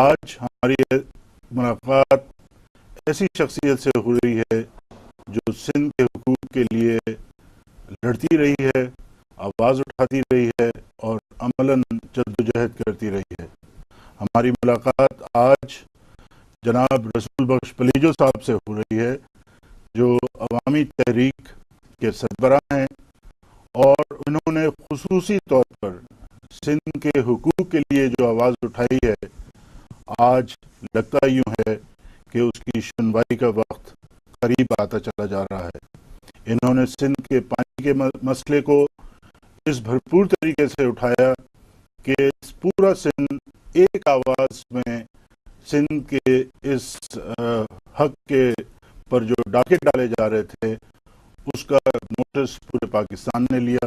آج ہماری ملاقات ایسی شخصیت سے ہو رہی ہے جو سندھ کے حقوق کے لیے لڑتی رہی ہے، آواز اٹھاتی رہی ہے اور عملاً جدوجہد کرتی رہی ہے۔ ہماری ملاقات آج جناب رسول بخش پلیجو صاحب سے ہو رہی ہے، جو عوامی تحریک کے سربراہ ہیں اور انہوں نے خصوصی طور پر سندھ کے حقوق کے لیے جو آواز اٹھائی ہے، آج لگتا یوں ہے کہ اس کی سنوائی کا وقت قریب آتا چلا جا رہا ہے۔ انہوں نے سندھ کے پانی کے مسئلے کو اس بھرپور طریقے سے اٹھایا کہ پورا سندھ ایک آواز میں سندھ کے اس حق کے پر جو ڈاکے ڈالے جا رہے تھے اس کا نوٹس پورے پاکستان نے لیا،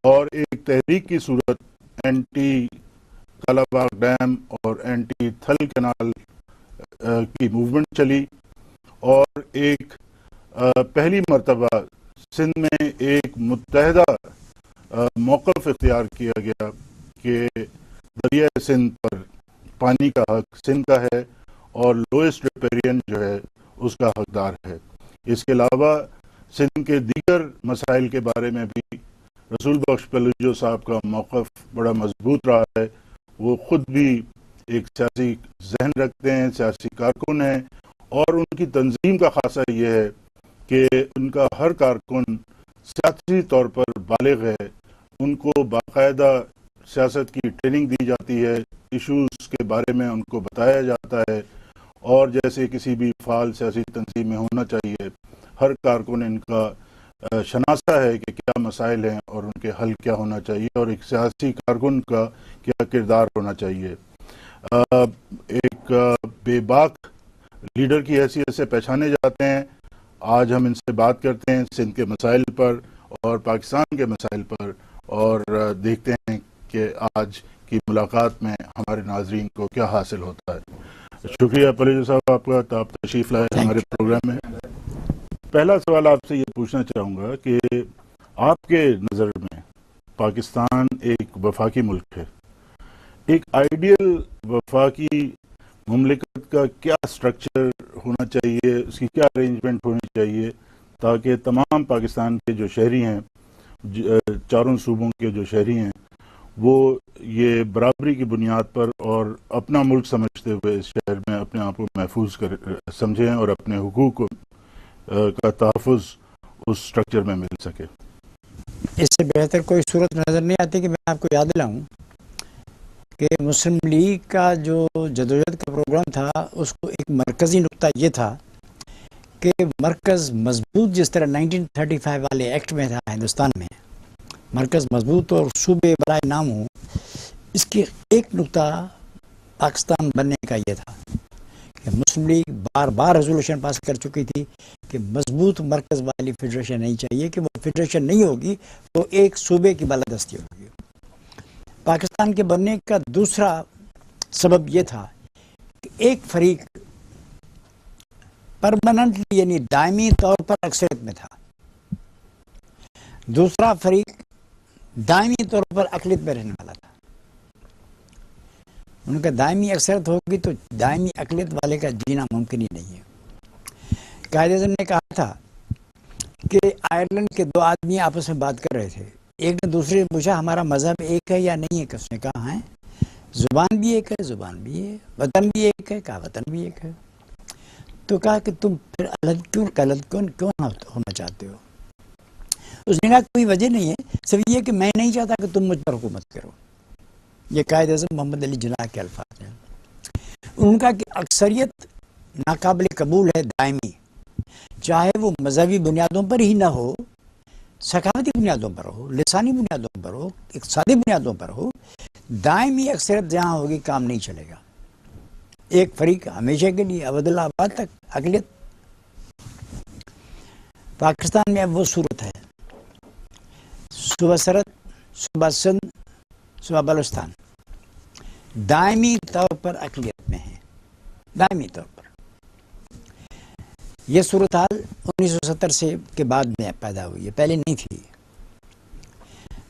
اور ایک تحریک کی صورت اینٹی کالا باغ ڈیم اور اینٹی تھل کینال کی موومنٹ چلی، اور ایک پہلی مرتبہ سندھ میں ایک متحدہ موقف اختیار کیا گیا کہ دریائے سندھ پر پانی کا حق سندھ کا ہے اور لوئسٹ ریپیرین جو ہے اس کا حقدار ہے۔ اس کے علاوہ سندھ کے دیگر مسائل کے بارے میں بھی رسول بخش پلیجو صاحب کا موقف بڑا مضبوط رہا ہے۔ وہ خود بھی ایک سیاسی ذہن رکھتے ہیں، سیاسی کارکن ہیں، اور ان کی تنظیم کا خاصہ یہ ہے کہ ان کا ہر کارکن سیاسی طور پر بالغ ہے، ان کو باقاعدہ سیاست کی ٹریننگ دی جاتی ہے، ایشوز کے بارے میں ان کو بتایا جاتا ہے، اور جیسے کسی بھی فعال سیاسی تنظیم میں ہونا چاہیے، ہر کارکن ان کا شناسہ ہے کہ کیا مسائل ہیں اور ان کے حل کیا ہونا چاہیے، اور ایک سیاسی کارکن کا کیا کردار ہونا چاہیے۔ ایک بے باک لیڈر کی حیثیت سے پہچانے جاتے ہیں۔ آج ہم ان سے بات کرتے ہیں سندھ کے مسائل پر اور پاکستان کے مسائل پر، اور دیکھتے ہیں کہ آج کی ملاقات میں ہمارے ناظرین کو کیا حاصل ہوتا ہے۔ شکریہ پلیجو صاحب آپ کا، آپ تشریف لائے ہمارے پروگرام میں۔ پہلا سوال آپ سے یہ پوچھنا چاہوں گا کہ آپ کے نظر میں پاکستان ایک وفاقی ملک ہے، ایک آئیڈیل وفاقی مملکت کا کیا سٹرکچر ہونا چاہیے، اس کی کیا ارینجمنٹ ہونی چاہیے تاکہ تمام پاکستان کے جو شہری ہیں، چاروں صوبوں کے جو شہری ہیں، وہ یہ برابری کی بنیاد پر اور اپنا ملک سمجھتے ہوئے اس شہر میں اپنے آپ کو محفوظ سمجھیں اور اپنے حقوق کا تحفظ اس سٹرکچر میں مل سکے؟ اس سے بہتر کوئی صورت نظر نہیں آتی کہ میں آپ کو یاد دلاؤں کہ مسلم لیگ کا جو جدوجہد کا پروگرام تھا، اس کو ایک مرکزی نقطہ یہ تھا کہ مرکز مضبوط، جس طرح 1935 والے ایکٹ میں تھا ہندوستان میں، مرکز مضبوط اور صوبے برائے نام ہوں، اس کی ایک نقطہ پاکستان بننے کا یہ تھا کہ مسلم لیگ بار بار ریزولوشن پاس کر چکی تھی کہ مضبوط مرکز والی فیڈریشن نہیں چاہیے، کہ وہ فیڈریشن نہیں ہوگی، وہ ایک صوبے کی بالادستی ہوگی۔ پاکستان کے بننے کا دوسرا سبب یہ تھا کہ ایک فریق پرماننٹلی یعنی دائمی طور پر اکثریت میں تھا، دوسرا فریق دائمی طور پر اقلیت میں رہنے والا تھا۔ ان کا دائمی اکثریت ہوگی تو دائمی اقلیت والے کا جینا ممکن ہی نہیں ہے۔ قائد اعظم نے کہا تھا کہ آئرلینڈ کے دو آدمی آپس میں بات کر رہے تھے، ایک نے دوسرے سے پوچھا ہمارا مذہب ایک ہے یا نہیں ہے، کہ اس نے کہا ہے، زبان بھی ایک ہے، زبان بھی ہے، وطن بھی ایک ہے، کہا وطن بھی ایک ہے۔ تو کہا کہ تم پھر الگ کیوں ہونا چاہتے ہو؟ اس نے کہا کوئی وجہ نہیں ہے، صرف یہ کہ میں نہیں چاہتا کہ تم مجھ پر حکومت کرو۔ یہ قائد اعظم محمد علی جناح کے الفاظ ہیں۔ ان کا کہ اکثریت ناقابل قبول ہے دائمی، چاہے وہ مذہبی بنیادوں پر ہی نہ ہو، ثقافتی بنیادوں پر ہو، لسانی بنیادوں پر ہو، اقتصادی بنیادوں پر ہو، دائمی اکثریت جہاں ہوگی کام نہیں چلے گا۔ ایک فریق ہمیشہ کے لیے ابدالآباد تک اقلیت۔ پاکستان میں اب وہ صورت ہے، صوبہ سرحد، صوبہ سندھ، صوبہ بلوچستان دائمی طور پر اقلیت میں ہیں، دائمی طور پر۔ یہ صورتحال 1970 سے کے بعد میں پیدا ہوئی ہے، پہلے نہیں تھی۔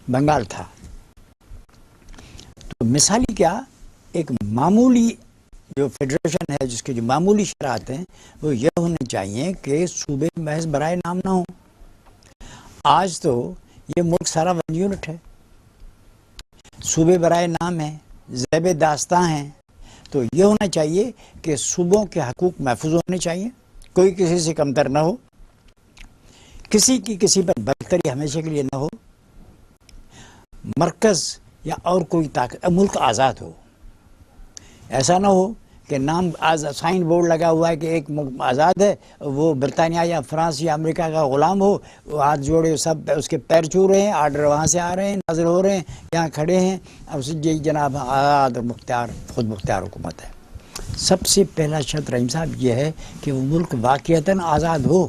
بنگال تھا تو مثالی کیا، ایک معمولی جو فیڈریشن ہے جس کی جو معمولی شرائط ہیں وہ یہ ہونے چاہیے کہ صوبے محض برائے نام نہ ہوں. آج تو یہ ملک سارا ون یونٹ ہے، صوبے برائے نام ہیں، زیب داستاں ہیں. تو یہ ہونا چاہیے کہ صوبوں کے حقوق محفوظ ہونے چاہیے، کوئی کسی سے کمتر نہ ہو، کسی کی کسی پر برتری ہمیشہ کے لیے نہ ہو، مرکز یا اور کوئی طاقت، ملک آزاد ہو. ایسا نہ ہو کہ نام سائن بورڈ لگا ہوا ہے کہ ایک ملک آزاد ہے، وہ برطانیہ یا فرانس یا امریکہ کا غلام ہو، وہ ہاتھ جوڑے سب اس کے پیر چھو رہے ہیں، آرڈر وہاں سے آ رہے ہیں، نازل ہو رہے ہیں، یہاں کھڑے ہیں. اب یہ جناب آزاد مختار خود مختار حکومت ہے. سب سے پہلا شرط رحیم صاحب یہ ہے کہ وہ ملک واقعتاً آزاد ہو،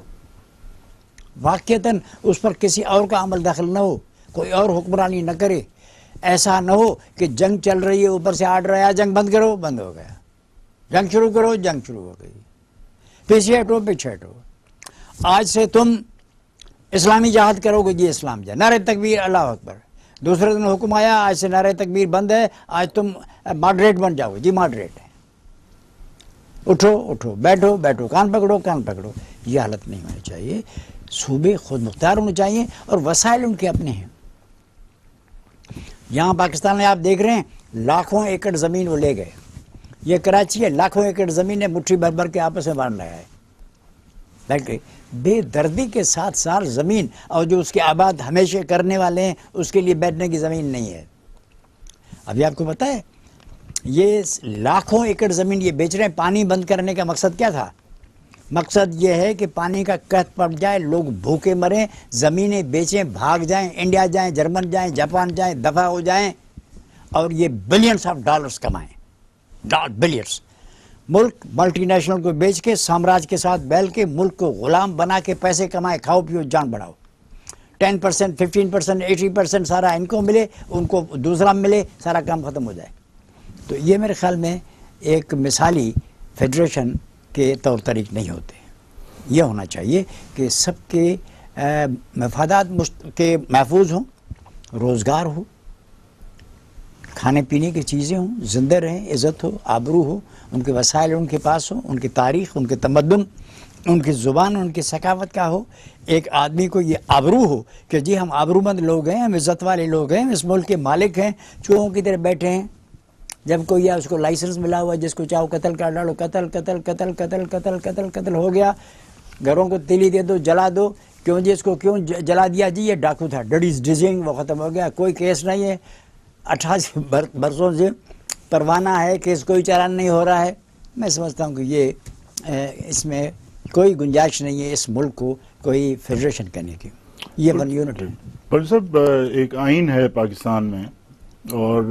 واقعتاً اس پر کسی اور کا عمل دخل نہ ہو، کوئی اور حکمرانی نہ کرے. ایسا نہ ہو کہ جنگ چل رہی ہے، اوپر سے آرڈر آیا جنگ بند کرو، بند ہو گیا، جنگ شروع کرو، جنگ شروع ہو گئی، پیچھے ہٹو پیچھے ہٹو. آج سے تم اسلامی جہاد کرو گے، جی اسلام جہاد، نعرہ تکبیر اللہ اکبر. دوسرے دن حکم آیا آج سے نعرہ تکبیر بند ہے، آج تم ماڈریٹ بن جاؤ، جی ماڈریٹ ہے، اٹھو اٹھو، بیٹھو بیٹھو، کان پکڑو کان پکڑو. یہ حالت نہیں ہونی چاہیے. صوبے خود مختار ہونے چاہیے اور وسائل ان کے اپنے ہیں. یہاں پاکستان میں آپ دیکھ رہے ہیں لاکھوں ایکڑ زمین وہ لے گئے. یہ کراچی ہے، لاکھوں ایکڑ زمین ہے، مٹھی بھر بھر کے آپس میں بانٹ رہا ہے. بلکہ بے دردی کے ساتھ ساتھ زمین، اور جو اس کے آباد ہمیشہ کرنے والے ہیں اس کے لیے بیٹھنے کی زمین نہیں ہے. ابھی آپ کو پتہ ہے یہ لاکھوں ایکڑ زمین یہ بیچ رہے ہیں. پانی بند کرنے کا مقصد کیا تھا؟ مقصد یہ ہے کہ پانی کا قحط پڑ جائے، لوگ بھوکے مریں، زمینیں بیچیں، بھاگ جائیں، انڈیا جائیں، جرمن جائیں، جاپان جائیں، دفع ہو جائیں اور یہ بلینس آف ڈالرز کمائیں، بلینس. ملک ملٹی نیشنل کو بیچ کے سامراج کے ساتھ بیل کے ملک کو غلام بنا کے پیسے کمائے، کھاؤ پیو جان بڑھاؤ. 10%، 15%، 80% سارا ان کو ملے، ان کو دوسرا ملے، سارا کام ختم ہو جائے. تو یہ میرے خیال میں ایک مثالی فیڈریشن کے طور طریق نہیں ہوتے. یہ ہونا چاہیے کہ سب کے مفادات کے محفوظ ہوں، روزگار ہو، کھانے پینے کی چیزیں ہوں، زندہ رہیں، عزت ہو، آبرو ہو، ان کے وسائل ان کے پاس ہوں، ان کی تاریخ، ان کے تمدن، ان کی زبان، ان کی ثقافت کا ہو. ایک آدمی کو یہ آبرو ہو کہ جی ہم آبرو مند لوگ ہیں، ہم عزت والے لوگ ہیں، اس ملک کے مالک ہیں، چوہوں کی طرح بیٹھے ہیں. جب کوئی اس کو لائسنس ملا ہوا جس کو چاہو قتل کر ڈالو، قتل قتل قتل قتل قتل قتل قتل ہو گیا. گھروں کو تیلی دے دو، جلا دو. کیوں جی اس کو کیوں جلا دیا؟ جی یہ ڈاکو تھا، ڈڈیز ڈزنگ، وہ ختم ہو گیا، کوئی کیس نہیں ہے. 88 برسوں سے پروانہ ہے، کیس کوئی چالان نہیں ہو رہا ہے. میں سمجھتا ہوں کہ یہ اس میں کوئی گنجائش نہیں ہے اس ملک کو کوئی فیڈریشن کرنے کی. یہ ون یونٹ ہے. پر صاحب ایک آئین ہے پاکستان میں، اور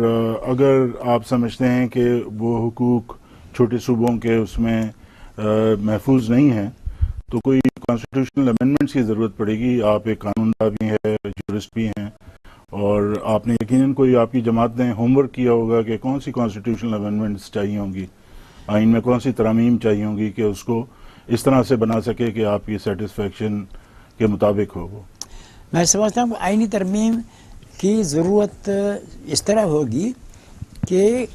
اگر آپ سمجھتے ہیں کہ وہ حقوق چھوٹے صوبوں کے اس میں محفوظ نہیں ہیں تو کوئی کانسٹیٹیوشنل امینڈمنٹس کی ضرورت پڑے گی. آپ ایک قانون داں بھی ہے، جورسٹ بھی ہیں، اور آپ نے یقیناً کوئی آپ کی جماعت نے ہوم ورک کیا ہوگا کہ کون سی کانسٹیٹیوشنل امینڈمنٹس چاہیے ہوں گی، آئین میں کون سی ترامیم چاہیے ہوں گی کہ اس کو اس طرح سے بنا سکے کہ آپ کی سیٹسفیکشن کے مطابق ہو. وہ میں سمجھتا ہوں کہ آئینی ترمیم کی ضرورت اس طرح ہوگی کہ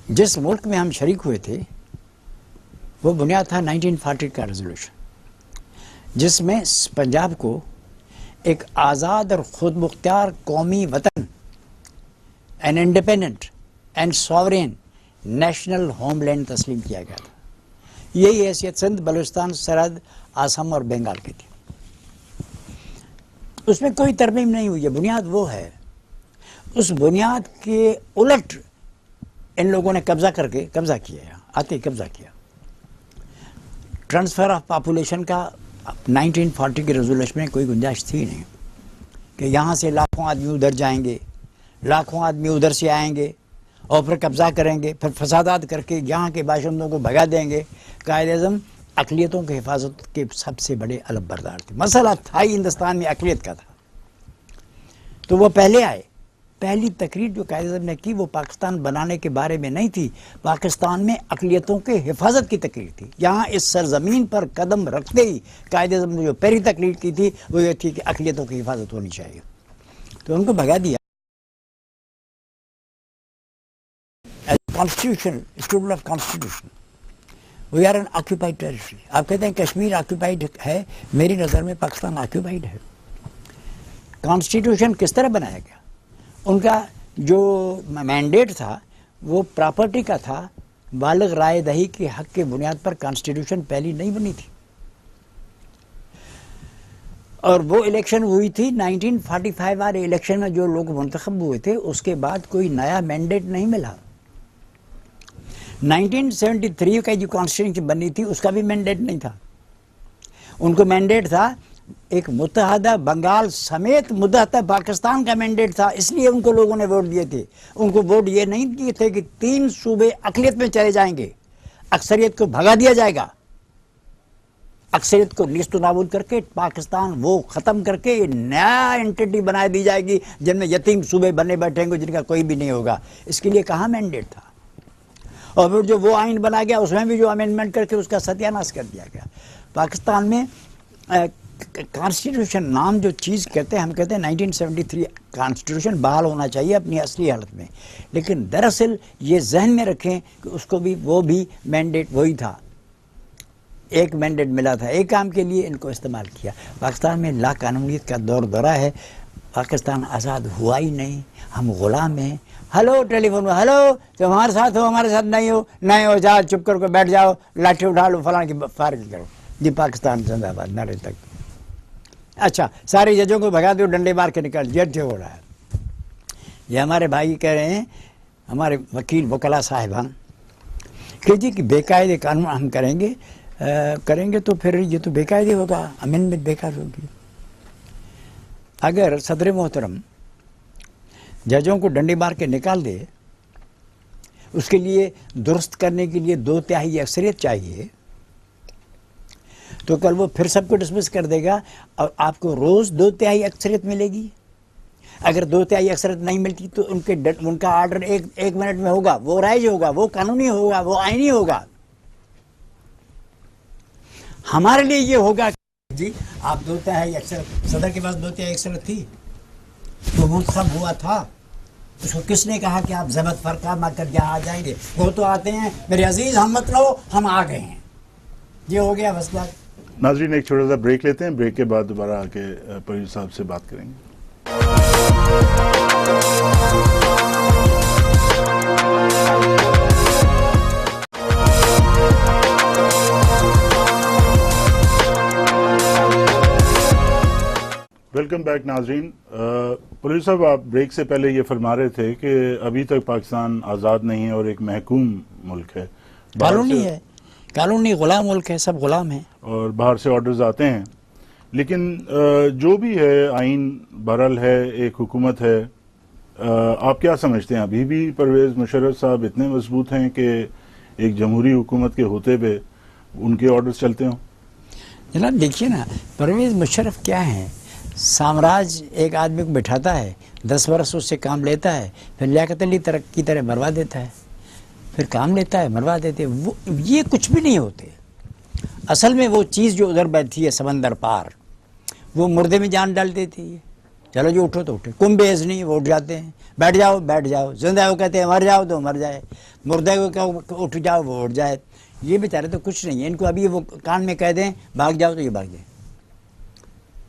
جس ملک میں ہم شریک ہوئے تھے وہ بنیاد تھا 1940 کا ریزولوشن، جس میں پنجاب کو ایک آزاد اور خود مختار قومی وطن، an independent and sovereign national homeland تسلیم کیا گیا تھا. یہی حیثیت سندھ، بلوچستان، سرحد، آسام اور بنگال کی تھی. اس میں کوئی ترمیم نہیں ہوئی ہے، بنیاد وہ ہے. اس بنیاد کے الٹ ان لوگوں نے قبضہ کیا، آتے قبضہ کیا. ٹرانسفر آف پاپولیشن کا 1940 کے ریزولوشن میں کوئی گنجائش تھی نہیں کہ یہاں سے لاکھوں آدمی ادھر جائیں گے، لاکھوں آدمی ادھر سے آئیں گے اور پھر قبضہ کریں گے، پھر فسادات کر کے یہاں کے باشندوں کو بھگا دیں گے. قائد اعظم اقلیتوں کی حفاظت کے سب سے بڑے علم بردار تھے. مسئلہ تھا ہی ہندوستان میں اقلیت کا تھا، تو وہ پہلے آئے. پہلی تقریر جو قائد اعظم نے کی وہ پاکستان بنانے کے بارے میں نہیں تھی، پاکستان میں اقلیتوں کے حفاظت کی تقریر تھی. یہاں اس سرزمین پر قدم رکھتے ہی قائد اعظم نے جو پہلی تقریر کی تھی وہ یہ تھی کہ اقلیتوں کی حفاظت ہونی چاہیے. تو ان کو بھگا دیا. Constitution, student of constitution. We are in occupied territory. آپ کہتے ہیں کشمیر آکوپائڈ ہے، میری نظر میں پاکستان آکوپائڈ ہے. کانسٹیٹیوشن کس طرح بنایا گیا؟ ان کا جو مینڈیٹ تھا وہ پراپرٹی کا تھا. بالغ رائے دہی کے حق کی بنیاد پر کانسٹیٹیوشن پہلی نہیں بنی تھی، اور وہ الیکشن ہوئی تھی 1945 والے الیکشن میں جو لوگ منتخب ہوئے تھے، اس کے بعد کوئی نیا مینڈیٹ نہیں ملا. 1973 کا جو کانسٹیٹیوشن بنی تھی اس کا بھی مینڈیٹ نہیں تھا. ان کو مینڈیٹ تھا ایک متحدہ بنگال سمیت متحدہ پاکستان کا مینڈیٹ تھا، اس لیے ان کو لوگوں نے ووٹ دیے تھے. ان کو ووٹ یہ نہیں دیے تھے کہ 3 صوبے اقلیت میں چلے جائیں گے، اکثریت کو بھگا دیا جائے گا، اکثریت کو نیست و نابود کر کے پاکستان وہ ختم کر کے نیا انٹیٹی بنا دی جائے گی جن میں یتیم صوبے بنے بیٹھیں گے جن کا کوئی بھی نہیں ہوگا. اس کے لیے کہاں مینڈیٹ تھا؟ اور پھر جو وہ آئین بنا گیا اس میں بھی جو امینڈمنٹ کر کے اس کا ستیہ ناش کر دیا گیا. پاکستان میں کانسٹیٹیوشن نام جو چیز کہتے ہیں، ہم کہتے ہیں 1973 کانسٹیٹیوشن بحال ہونا چاہیے اپنی اصلی حالت میں، لیکن دراصل یہ ذہن میں رکھیں کہ اس کو بھی وہ بھی مینڈیٹ وہی تھا. ایک مینڈیٹ ملا تھا ایک کام کے لیے، ان کو استعمال کیا. پاکستان میں لا قانونیت کا دور دورہ ہے. پاکستان آزاد ہوا ہی نہیں، ہم غلام ہیں. ہلو ٹیلی فون میں، ہلو تم ہمارے ساتھ ہو، ہمارے ساتھ نہیں ہو، نہیں ہو جاؤ چپ کر کے بیٹھ جاؤ، لاٹھی اٹھا لو، فلاں کی فارغ کرو. جی پاکستان زندہ باد نعرے تک. اچھا سارے ججوں کو بھگا دو، ڈنڈے مار کے نکل، جج ہو رہا ہے. یہ ہمارے بھائی کہہ رہے ہیں، ہمارے وکیل وکلا صاحبان کہ جی کہ بے قاعدے قانون ہم کریں گے تو پھر یہ تو بے قاعدے ہوگا، امینڈمنٹ بیکار ہوگی. اگر صدر محترم ججوں کو ڈنڈے مار کے نکال دے، اس کے لیے درست کرنے کے لیے 2/3 اکثریت چاہیے، تو کل وہ پھر سب کو ڈسمس کر دے گا اور آپ کو روز 2/3 اکثریت ملے گی. اگر 2/3 اکثریت نہیں ملتی تو ان کا آرڈر ایک منٹ میں ہوگا، وہ رائج ہوگا، وہ قانونی ہوگا، وہ آئینی ہوگا. ہمارے لیے یہ ہوگا کہ جی آپ 2/3 اکثریت، صدر کے پاس 2/3 اکثریت تھی، وہ منتخب ہوا تھا، اس کو کس نے کہا کہ آپ ضبط فرقہ مار کر یہاں آ جائیں گے؟ وہ تو آتے ہیں میرے عزیز ہم مت رہو، ہم آ گئے ہیں. یہ ہو گیا مسئلہ. ناظرین ایک چھوٹا سا بریک لیتے ہیں، بریک کے بعد دوبارہ آ کے پرویز صاحب سے بات کریں گے. ویلکم بیک ناظرین. پرویز صاحب آپ بریک سے پہلے یہ فرما رہے تھے کہ ابھی تک پاکستان آزاد نہیں ہے اور ایک محکوم ملک ہے، قانونی ہے، قانونی غلام ملک ہے، سب غلام ہیں اور باہر سے آرڈرز آتے ہیں. لیکن جو بھی ہے آئین بہرحال ہے، ایک حکومت ہے. آپ کیا سمجھتے ہیں ابھی بھی پرویز مشرف صاحب اتنے مضبوط ہیں کہ ایک جمہوری حکومت کے ہوتے ہوئے ان کے آرڈرز چلتے ہوں؟ جناب دیکھیے نا، پرویز مشرف کیا ہیں، سامراج ایک آدمی کو بٹھاتا ہے، 10 برس اس سے کام لیتا ہے، پھر لیاقت علی کی طرح مروا دیتا ہے، پھر کام لیتا ہے مروا دیتے. وہ یہ کچھ بھی نہیں ہوتے. اصل میں وہ چیز جو ادھر بیٹھی ہے سمندر پار، وہ مردے میں جان ڈال دیتی ہے. چلو جو اٹھو تو اٹھے، کم بیز نہیں، وہ اٹھ جاتے ہیں. بیٹھ جاؤ بیٹھ جاؤ، زندہ کو کہتے ہیں مر جاؤ تو مر جائے، مردے کو کہ اٹھ جاؤ وہ اٹھ جائے. یہ بیچارے تو کچھ نہیں ہے. ان کو ابھی وہ کان میں کہہ دیں بھاگ جاؤ تو یہ بھاگ جائے.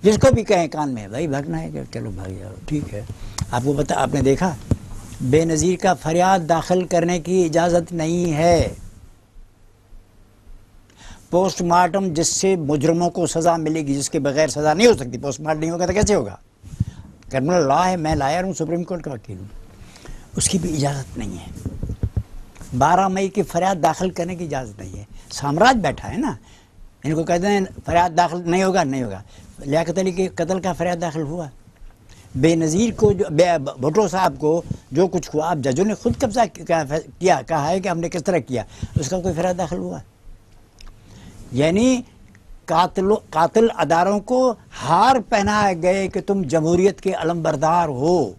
جس کو بھی کہیں کان میں بھائی بھاگنا ہے کہ چلو بھاگ جاؤ ٹھیک ہے. آپ کو پتہ، آپ نے دیکھا بے نظیر کا فریاد داخل کرنے کی اجازت نہیں ہے. پوسٹ مارٹم جس سے مجرموں کو سزا ملے گی، جس کے بغیر سزا نہیں ہو سکتی، پوسٹ مارٹم نہیں ہوگا تو کیسے ہوگا؟ کرمنل لا ہے، میں لائر ہوں، سپریم کورٹ کا وکیل ہوں، اس کی بھی اجازت نہیں ہے. 12 مئی کی فریاد داخل کرنے کی اجازت نہیں ہے. سامراج بیٹھا ہے نا، ان کو کہتے ہیں فریاد داخل نہیں ہوگا نہیں ہوگا. لیاقت علی کے قتل کا فریاد داخل ہوا، بے نظیر کو بھٹو صاحب کو جو کچھ ہوا، آپ ججوں نے خود قبضہ کیا، کہا ہے کہ ہم نے کس طرح کیا، اس کا کوئی فریاد داخل ہوا؟ یعنی قاتل اداروں کو ہار پہنائے گئے کہ تم جمہوریت کے علم بردار ہو.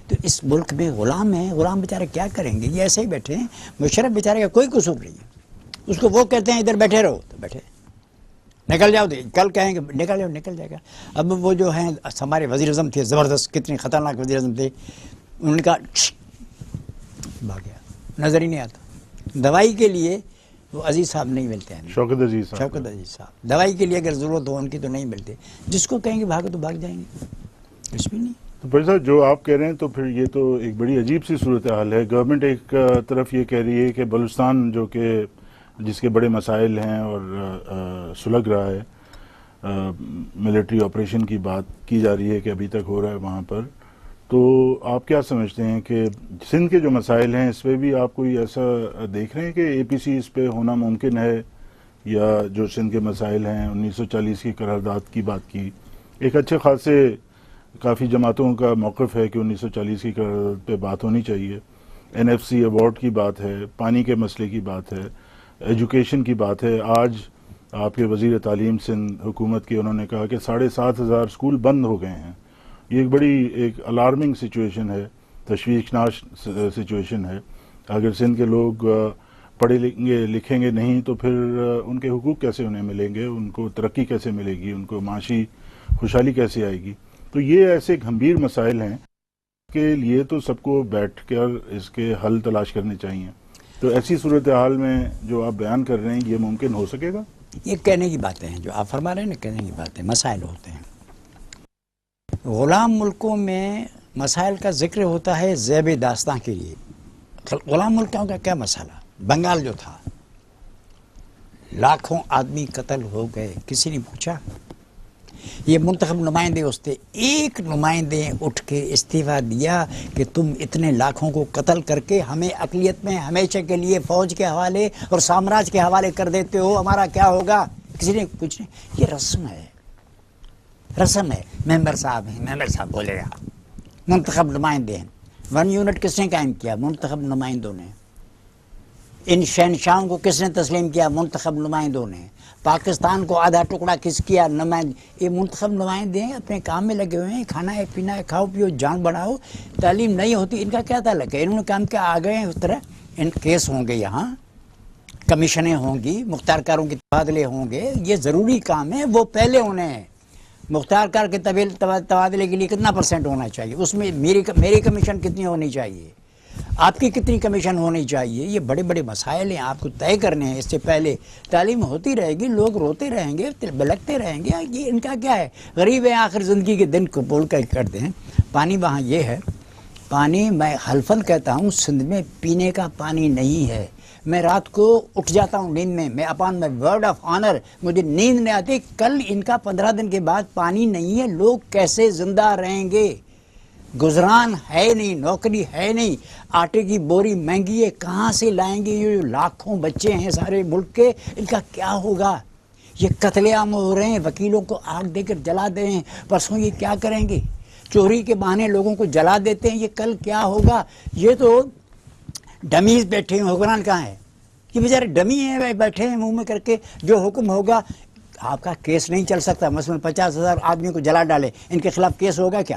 تو اس ملک میں غلام ہیں، غلام بیچارے کیا کریں گے؟ یہ ایسے ہی بیٹھے ہیں. مشرف بیچارے کا کوئی قصور نہیں ہے. اس کو وہ کہتے ہیں ادھر بیٹھے رہو تو بیٹھے، نکل جاؤ، کل کہیں گے نکل جاؤ نکل جائے گا. اب وہ جو ہیں ہمارے وزیر اعظم تھے، زبردست کتنے خطرناک وزیر اعظم تھے، ان کا بھاگ گیا، نظر ہی نہیں آتا. دوائی کے لیے وہ عزیز صاحب نہیں ملتے ہیں. شوکت عزیز صاحب. شوکت عزیز صاحب دوائی کے لیے اگر ضرورت ہو ان کی تو نہیں ملتے. جس کو کہیں گے بھاگو تو بھاگ جائیں گے. کچھ بھی نہیں. تو بھائی صاحب جو آپ کہہ رہے ہیں تو پھر یہ تو ایک بڑی عجیب سی صورتحال ہے. گورنمنٹ ایک طرف یہ کہہ رہی ہے کہ بلوچستان جو کہ جس کے بڑے مسائل ہیں اور سلگ رہا ہے, ملٹری آپریشن کی بات کی جا رہی ہے کہ ابھی تک ہو رہا ہے وہاں پر, تو آپ کیا سمجھتے ہیں کہ سندھ کے جو مسائل ہیں اس پہ بھی آپ کوئی ایسا دیکھ رہے ہیں کہ اے پی سی اس پہ ہونا ممکن ہے, یا جو سندھ کے مسائل ہیں 1940 کی قرارداد کی بات کی, ایک اچھے خاصے کافی جماعتوں کا موقف ہے کہ 1940 کی قرارداد پہ بات ہونی چاہیے, این ایف سی ایوارڈ کی بات ہے, پانی کے مسئلے کی بات ہے, ایجوکیشن کی بات ہے. آج آپ کے وزیر تعلیم سندھ حکومت کی انہوں نے کہا کہ 7,500 اسکول بند ہو گئے ہیں. یہ ایک بڑی ایک الارمنگ سچویشن ہے, تشویشناک سچویشن ہے. اگر سندھ کے لوگ پڑھے لکھیں گے نہیں تو پھر ان کے حقوق کیسے انہیں ملیں گے, ان کو ترقی کیسے ملے گی, ان کو معاشی خوشحالی کیسے آئے گی. تو یہ ایسے گھمبیر مسائل ہیں کہ لیے تو سب کو بیٹھ کر اس کے حل تلاش کرنے چاہیے. تو ایسی صورتحال میں جو آپ بیان کر رہے ہیں یہ ممکن ہو سکے گا؟ یہ کہنے کی باتیں ہیں جو آپ فرما رہے ہیں نا, کہنے کی باتیں, مسائل ہوتے ہیں. غلام ملکوں میں مسائل کا ذکر ہوتا ہے زیب داستاں کے لیے. غلام ملکوں کا کیا مسئلہ؟ بنگال جو تھا, لاکھوں آدمی قتل ہو گئے, کسی نے پوچھا؟ یہ منتخب نمائندے اس تھے, ایک نمائندے اٹھ کے استعفیٰ دیا کہ تم اتنے لاکھوں کو قتل کر کے ہمیں اقلیت میں ہمیشہ کے لیے فوج کے حوالے اور سامراج کے حوالے کر دیتے ہو, ہمارا کیا ہوگا؟ کسی نے کچھ نہیں. یہ رسم ہے, رسم ہے. ممبر صاحب ہیں, ممبر صاحب بولے گا, منتخب نمائندے ہیں. 1 یونٹ کس نے قائم کیا؟ منتخب نمائندوں نے. ان شہنشاہوں کو کس نے تسلیم کیا؟ منتخب نمائندوں نے. پاکستان کو آدھا ٹکڑا کس کیا؟ نمائندے. یہ منتخب نمائندے ہیں, اپنے کام میں لگے ہوئے ہیں, کھانا ہے پینا ہے, کھاؤ پیو جان بڑھاؤ. تعلیم نہیں ہوتی, ان کا کیا تعلق ہے؟ انہوں نے کام کیا, آ گئے ہیں اس طرح. ان کیس ہوں گے, یہاں کمیشنیں ہوں گی, مختار کاروں کے تبادلے ہوں گے, یہ ضروری کام ہے, وہ پہلے ہونے ہیں. مختار کار کے تبادلے کے لیے کتنا % ہونا چاہیے؟ اس میں میری کمیشن کتنی ہونی چاہیے؟ آپ کی کتنی کمیشن ہونی چاہیے؟ یہ بڑے بڑے مسائل ہیں, آپ کو طے کرنے ہیں. اس سے پہلے تعلیم ہوتی رہے گی, لوگ روتے رہیں گے, بلکتے رہیں گے. یہ ان کا کیا ہے؟ غریب ہیں, آخر زندگی کے دن کو بول کر کرتے ہیں. پانی وہاں یہ ہے, پانی میں حلفاً کہتا ہوں سندھ میں پینے کا پانی نہیں ہے. میں رات کو اٹھ جاتا ہوں نیند میں اپان میں ورڈ آف آنر, مجھے نیند نہیں آتی. کل ان کا 15 دن کے بعد پانی نہیں ہے, لوگ کیسے زندہ رہیں گے؟ گزران ہے نہیں, نوکری ہے نہیں, آٹے کی بوری مہنگی ہے, کہاں سے لائیں گے؟ یہ لاکھوں بچے ہیں سارے ملک کے, ان کا کیا ہوگا؟ یہ قتل عام ہو رہے ہیں, وکیلوں کو آگ دے کر جلا دے ہیں. پرسوں یہ کیا کریں گے؟ چوری کے بہانے لوگوں کو جلا دیتے ہیں, یہ کل کیا ہوگا؟ یہ تو ڈمیز بیٹھے ہیں, حکمران کہاں ہے؟ یہ بیچارے ڈمی ہیں, بیٹھے ہیں منہ میں کر کے, جو حکم ہوگا. آپ کا کیس نہیں چل سکتا. مثلاً 50,000 آدمی کو جلا ڈالے, ان کے خلاف کیس ہوگا کیا؟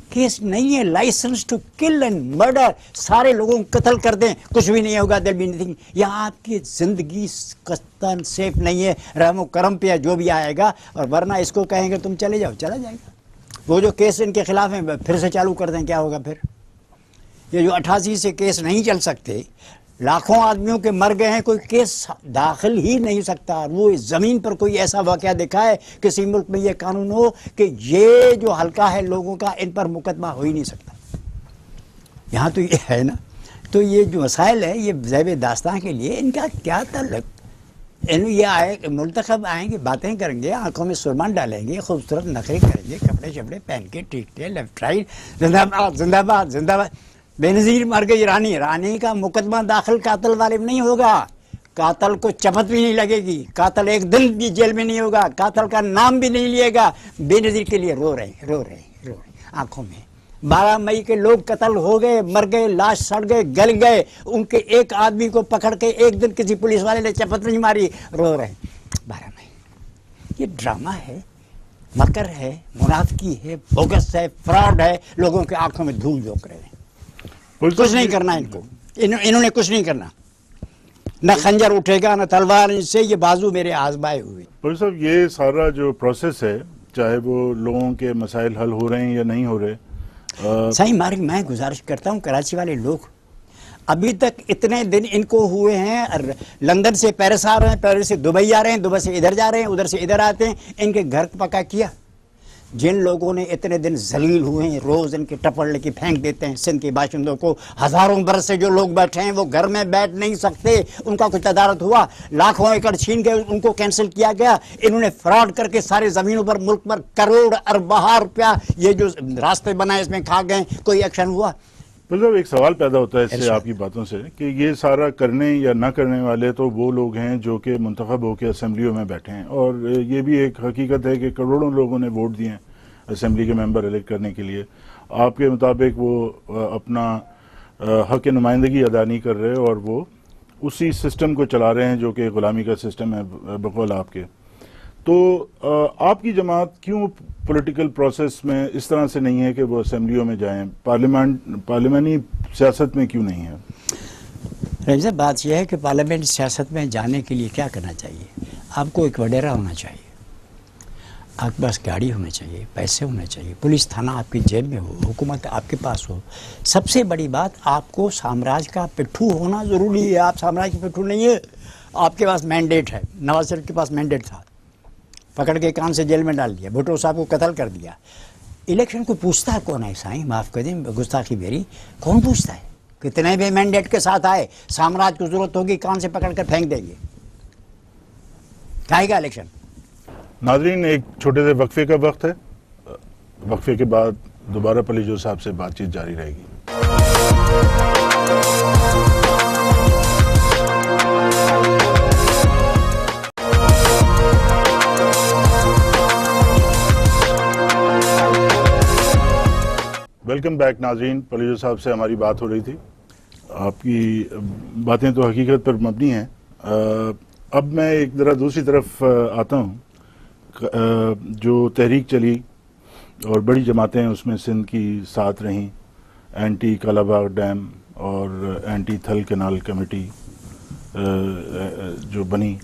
کیس نہیں ہے. License to kill and murder, سارے لوگوں کو قتل کر دیں, کچھ بھی نہیں ہوگا. دل بھی نہیں. یہاں آپ کی زندگی قطعاً سیف نہیں ہے. رحم و کرم پہ جو بھی آئے گا, اور ورنہ اس کو کہیں گے تم چلے جاؤ, چلا جائے گا. وہ جو کیس ان کے خلاف ہیں پھر سے چالو کر دیں, کیا ہوگا پھر؟ یہ جو 88 سے کیس نہیں چل سکتے, لاکھوں آدمیوں کے مر گئے ہیں, کوئی کیس داخل ہی نہیں سکتا. وہ زمین پر کوئی ایسا واقعہ دکھا ہے کسی ملک میں یہ قانون ہو کہ یہ جو حلقہ ہے لوگوں کا, ان پر مقدمہ ہو ہی نہیں سکتا. یہاں تو یہ ہے نا. تو یہ جو مسائل ہے یہ زیب داستان کے لیے, ان کا کیا تعلق؟ یہ آئے منتخب آئیں گے, باتیں کریں گے, آنکھوں میں سرمان ڈالیں گے, خوبصورت نخرے کریں گے, کپڑے شپڑے پہن کے ٹیکتے لیفٹ رائٹ, زندہ باد زندہ باد زندہ باد. بے نظیر مر گئی رانی, رانی کا مقدمہ داخل قاتل والے میں نہیں ہوگا. قاتل کو چپت بھی نہیں لگے گی, قاتل ایک دن بھی جیل میں نہیں ہوگا, قاتل کا نام بھی نہیں لیے گا. بے نظیر کے لیے رو رہے ہیں آنکھوں میں. 12 مئی کے لوگ قتل ہو گئے, مر گئے, لاش سڑ گئے, گل گئے. ان کے ایک آدمی کو پکڑ کے ایک دن کسی پولیس والے نے چپت نہیں ماری, رو رہے ہیں. 12 مئی یہ ڈرامہ ہے, مکر ہے, منافقی ہے, بوگس ہے, فراڈ ہے. لوگوں کے آنکھوں میں دھول جھونک رہے ہیں. کچھ نہیں کرنا ان کو, انہوں نے کچھ نہیں کرنا. نہ خنجر اٹھے گا نہ تلوار ان سے, یہ بازو میرے آزمائے ہوئے. پولیس صاحب یہ سارا جو پروسیس ہے, چاہے وہ لوگوں کے مسائل حل ہو رہے ہیں یا نہیں ہو رہے, صحیح مارک میں گزارش کرتا ہوں کراچی والے لوگ, ابھی تک اتنے دن ان کو ہوئے ہیں، لندن سے پیرس آ رہے ہیں، پیرس سے دبئی آ رہے ہیں، دبئی سے ادھر جا رہے ہیں، ادھر سے ادھر آتے ہیں، ان کے گھر پکا کیا؟ جن لوگوں نے اتنے دن ذلیل ہوئے ہیں، روز ان کے ٹپڑ لے کے پھینک دیتے ہیں سندھ کے باشندوں کو، ہزاروں برس سے جو لوگ بیٹھے ہیں وہ گھر میں بیٹھ نہیں سکتے، ان کا کچھ تدارت ہوا، لاکھوں ایکڑ چھین کے ان کو کینسل کیا گیا، انہوں نے فراڈ کر کے سارے زمینوں پر ملک پر کروڑ اربہ روپیہ یہ جو راستے بنائے اس میں کھا گئے، کوئی ایکشن ہوا؟ مطلب ایک سوال پیدا ہوتا ہے اس سے آپ کی باتوں سے کہ یہ سارا کرنے یا نہ کرنے والے تو وہ لوگ ہیں جو کہ منتخب ہو کے اسمبلیوں میں بیٹھے ہیں، اور یہ بھی ایک حقیقت ہے کہ کروڑوں لوگوں نے ووٹ دیے ہیں اسمبلی کے ممبر الیکٹ کرنے کے لیے. آپ کے مطابق وہ اپنا حق نمائندگی ادا نہیں کر رہے اور وہ اسی سسٹم کو چلا رہے ہیں جو کہ غلامی کا سسٹم ہے بقول آپ کے. تو آپ کی جماعت کیوں پولیٹیکل پروسیس میں اس طرح سے نہیں ہے کہ وہ اسمبلیوں میں جائیں، پارلیمانی سیاست میں کیوں نہیں ہے؟ رمضا، بات یہ ہے کہ پارلیمنٹ سیاست میں جانے کے لیے کیا کرنا چاہیے؟ آپ کو ایک وڈیرا ہونا چاہیے، آپ کے پاس گاڑی ہونا چاہیے، پیسے ہونے چاہیے، پولیس تھانہ آپ کی جیب میں ہو، حکومت آپ کے پاس ہو. سب سے بڑی بات، آپ کو سامراج کا پٹھو ہونا ضروری ہے. آپ سامراج کے پٹھو نہیں ہے، آپ کے پاس مینڈیٹ ہے. نواز شریف کے پاس مینڈیٹ تھا، پکڑ کے کان سے جیل میں ڈال دیا، بھٹو صاحب کو قتل کر دیا. الیکشن کو پوچھتا ہے کون ہے؟ سائیں معاف کر دیں گستاخی میری، کون پوچھتا ہے؟ کتنے بھی مینڈیٹ کے ساتھ آئے، سامراج کو ضرورت ہوگی کان سے پکڑ کر پھینک دیں گے. کہے گا الیکشن؟ ناظرین، ایک چھوٹے سے وقفے کا وقت ہے، وقفے کے بعد دوبارہ پلیجو صاحب سے بات چیت جاری رہے گی. ویلکم بیک ناظرین. پلیجو صاحب سے ہماری بات ہو رہی تھی، آپ کی باتیں تو حقیقت پر مبنی ہیں. اب میں ایک ذرا دوسری طرف آتا ہوں. جو تحریک چلی اور بڑی جماعتیں اس میں سندھ کی ساتھ رہیں، اینٹی کالا باغ ڈیم اور اینٹی تھل کینال کمیٹی جو بنی،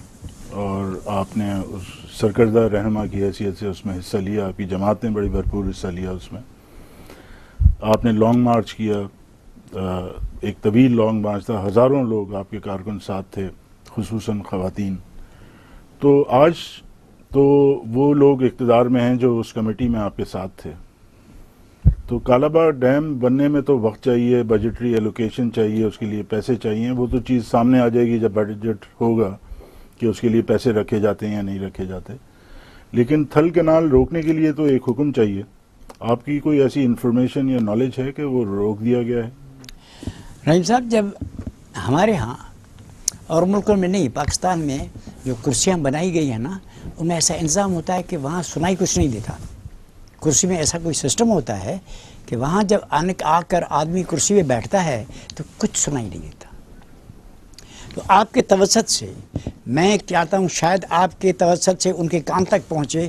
اور آپ نے اس سرکردہ رہنما کی حیثیت سے اس میں حصہ لیا، آپ کی جماعت نے بڑی بھرپور حصہ لیا اس میں. آپ نے لانگ مارچ کیا، ایک طویل لانگ مارچ تھا، ہزاروں لوگ آپ کے کارکن ساتھ تھے، خصوصاً خواتین. تو آج تو وہ لوگ اقتدار میں ہیں جو اس کمیٹی میں آپ کے ساتھ تھے. تو کالا باغ ڈیم بننے میں تو وقت چاہیے، بجٹری ایلوکیشن چاہیے، اس کے لیے پیسے چاہیے. وہ تو چیز سامنے آ جائے گی جب بجٹ ہوگا کہ اس کے لیے پیسے رکھے جاتے ہیں یا نہیں رکھے جاتے. لیکن تھل کینال روکنے کے لیے تو ایک حکم چاہیے. آپ کی کوئی ایسی انفارمیشن یا نالج ہے کہ وہ روک دیا گیا ہے؟ رحیم صاحب، جب ہمارے ہاں اور ملکوں میں نہیں، پاکستان میں جو کرسیاں بنائی گئی ہیں نا، ان میں ایسا انتظام ہوتا ہے کہ وہاں سنائی کچھ نہیں دیتا. کرسی میں ایسا کوئی سسٹم ہوتا ہے کہ وہاں جب آ کر آدمی کرسی میں بیٹھتا ہے تو کچھ سنائی نہیں دیتا. تو آپ کے توسط سے میں چاہتا ہوں شاید آپ کے توسط سے ان کے کان تک پہنچے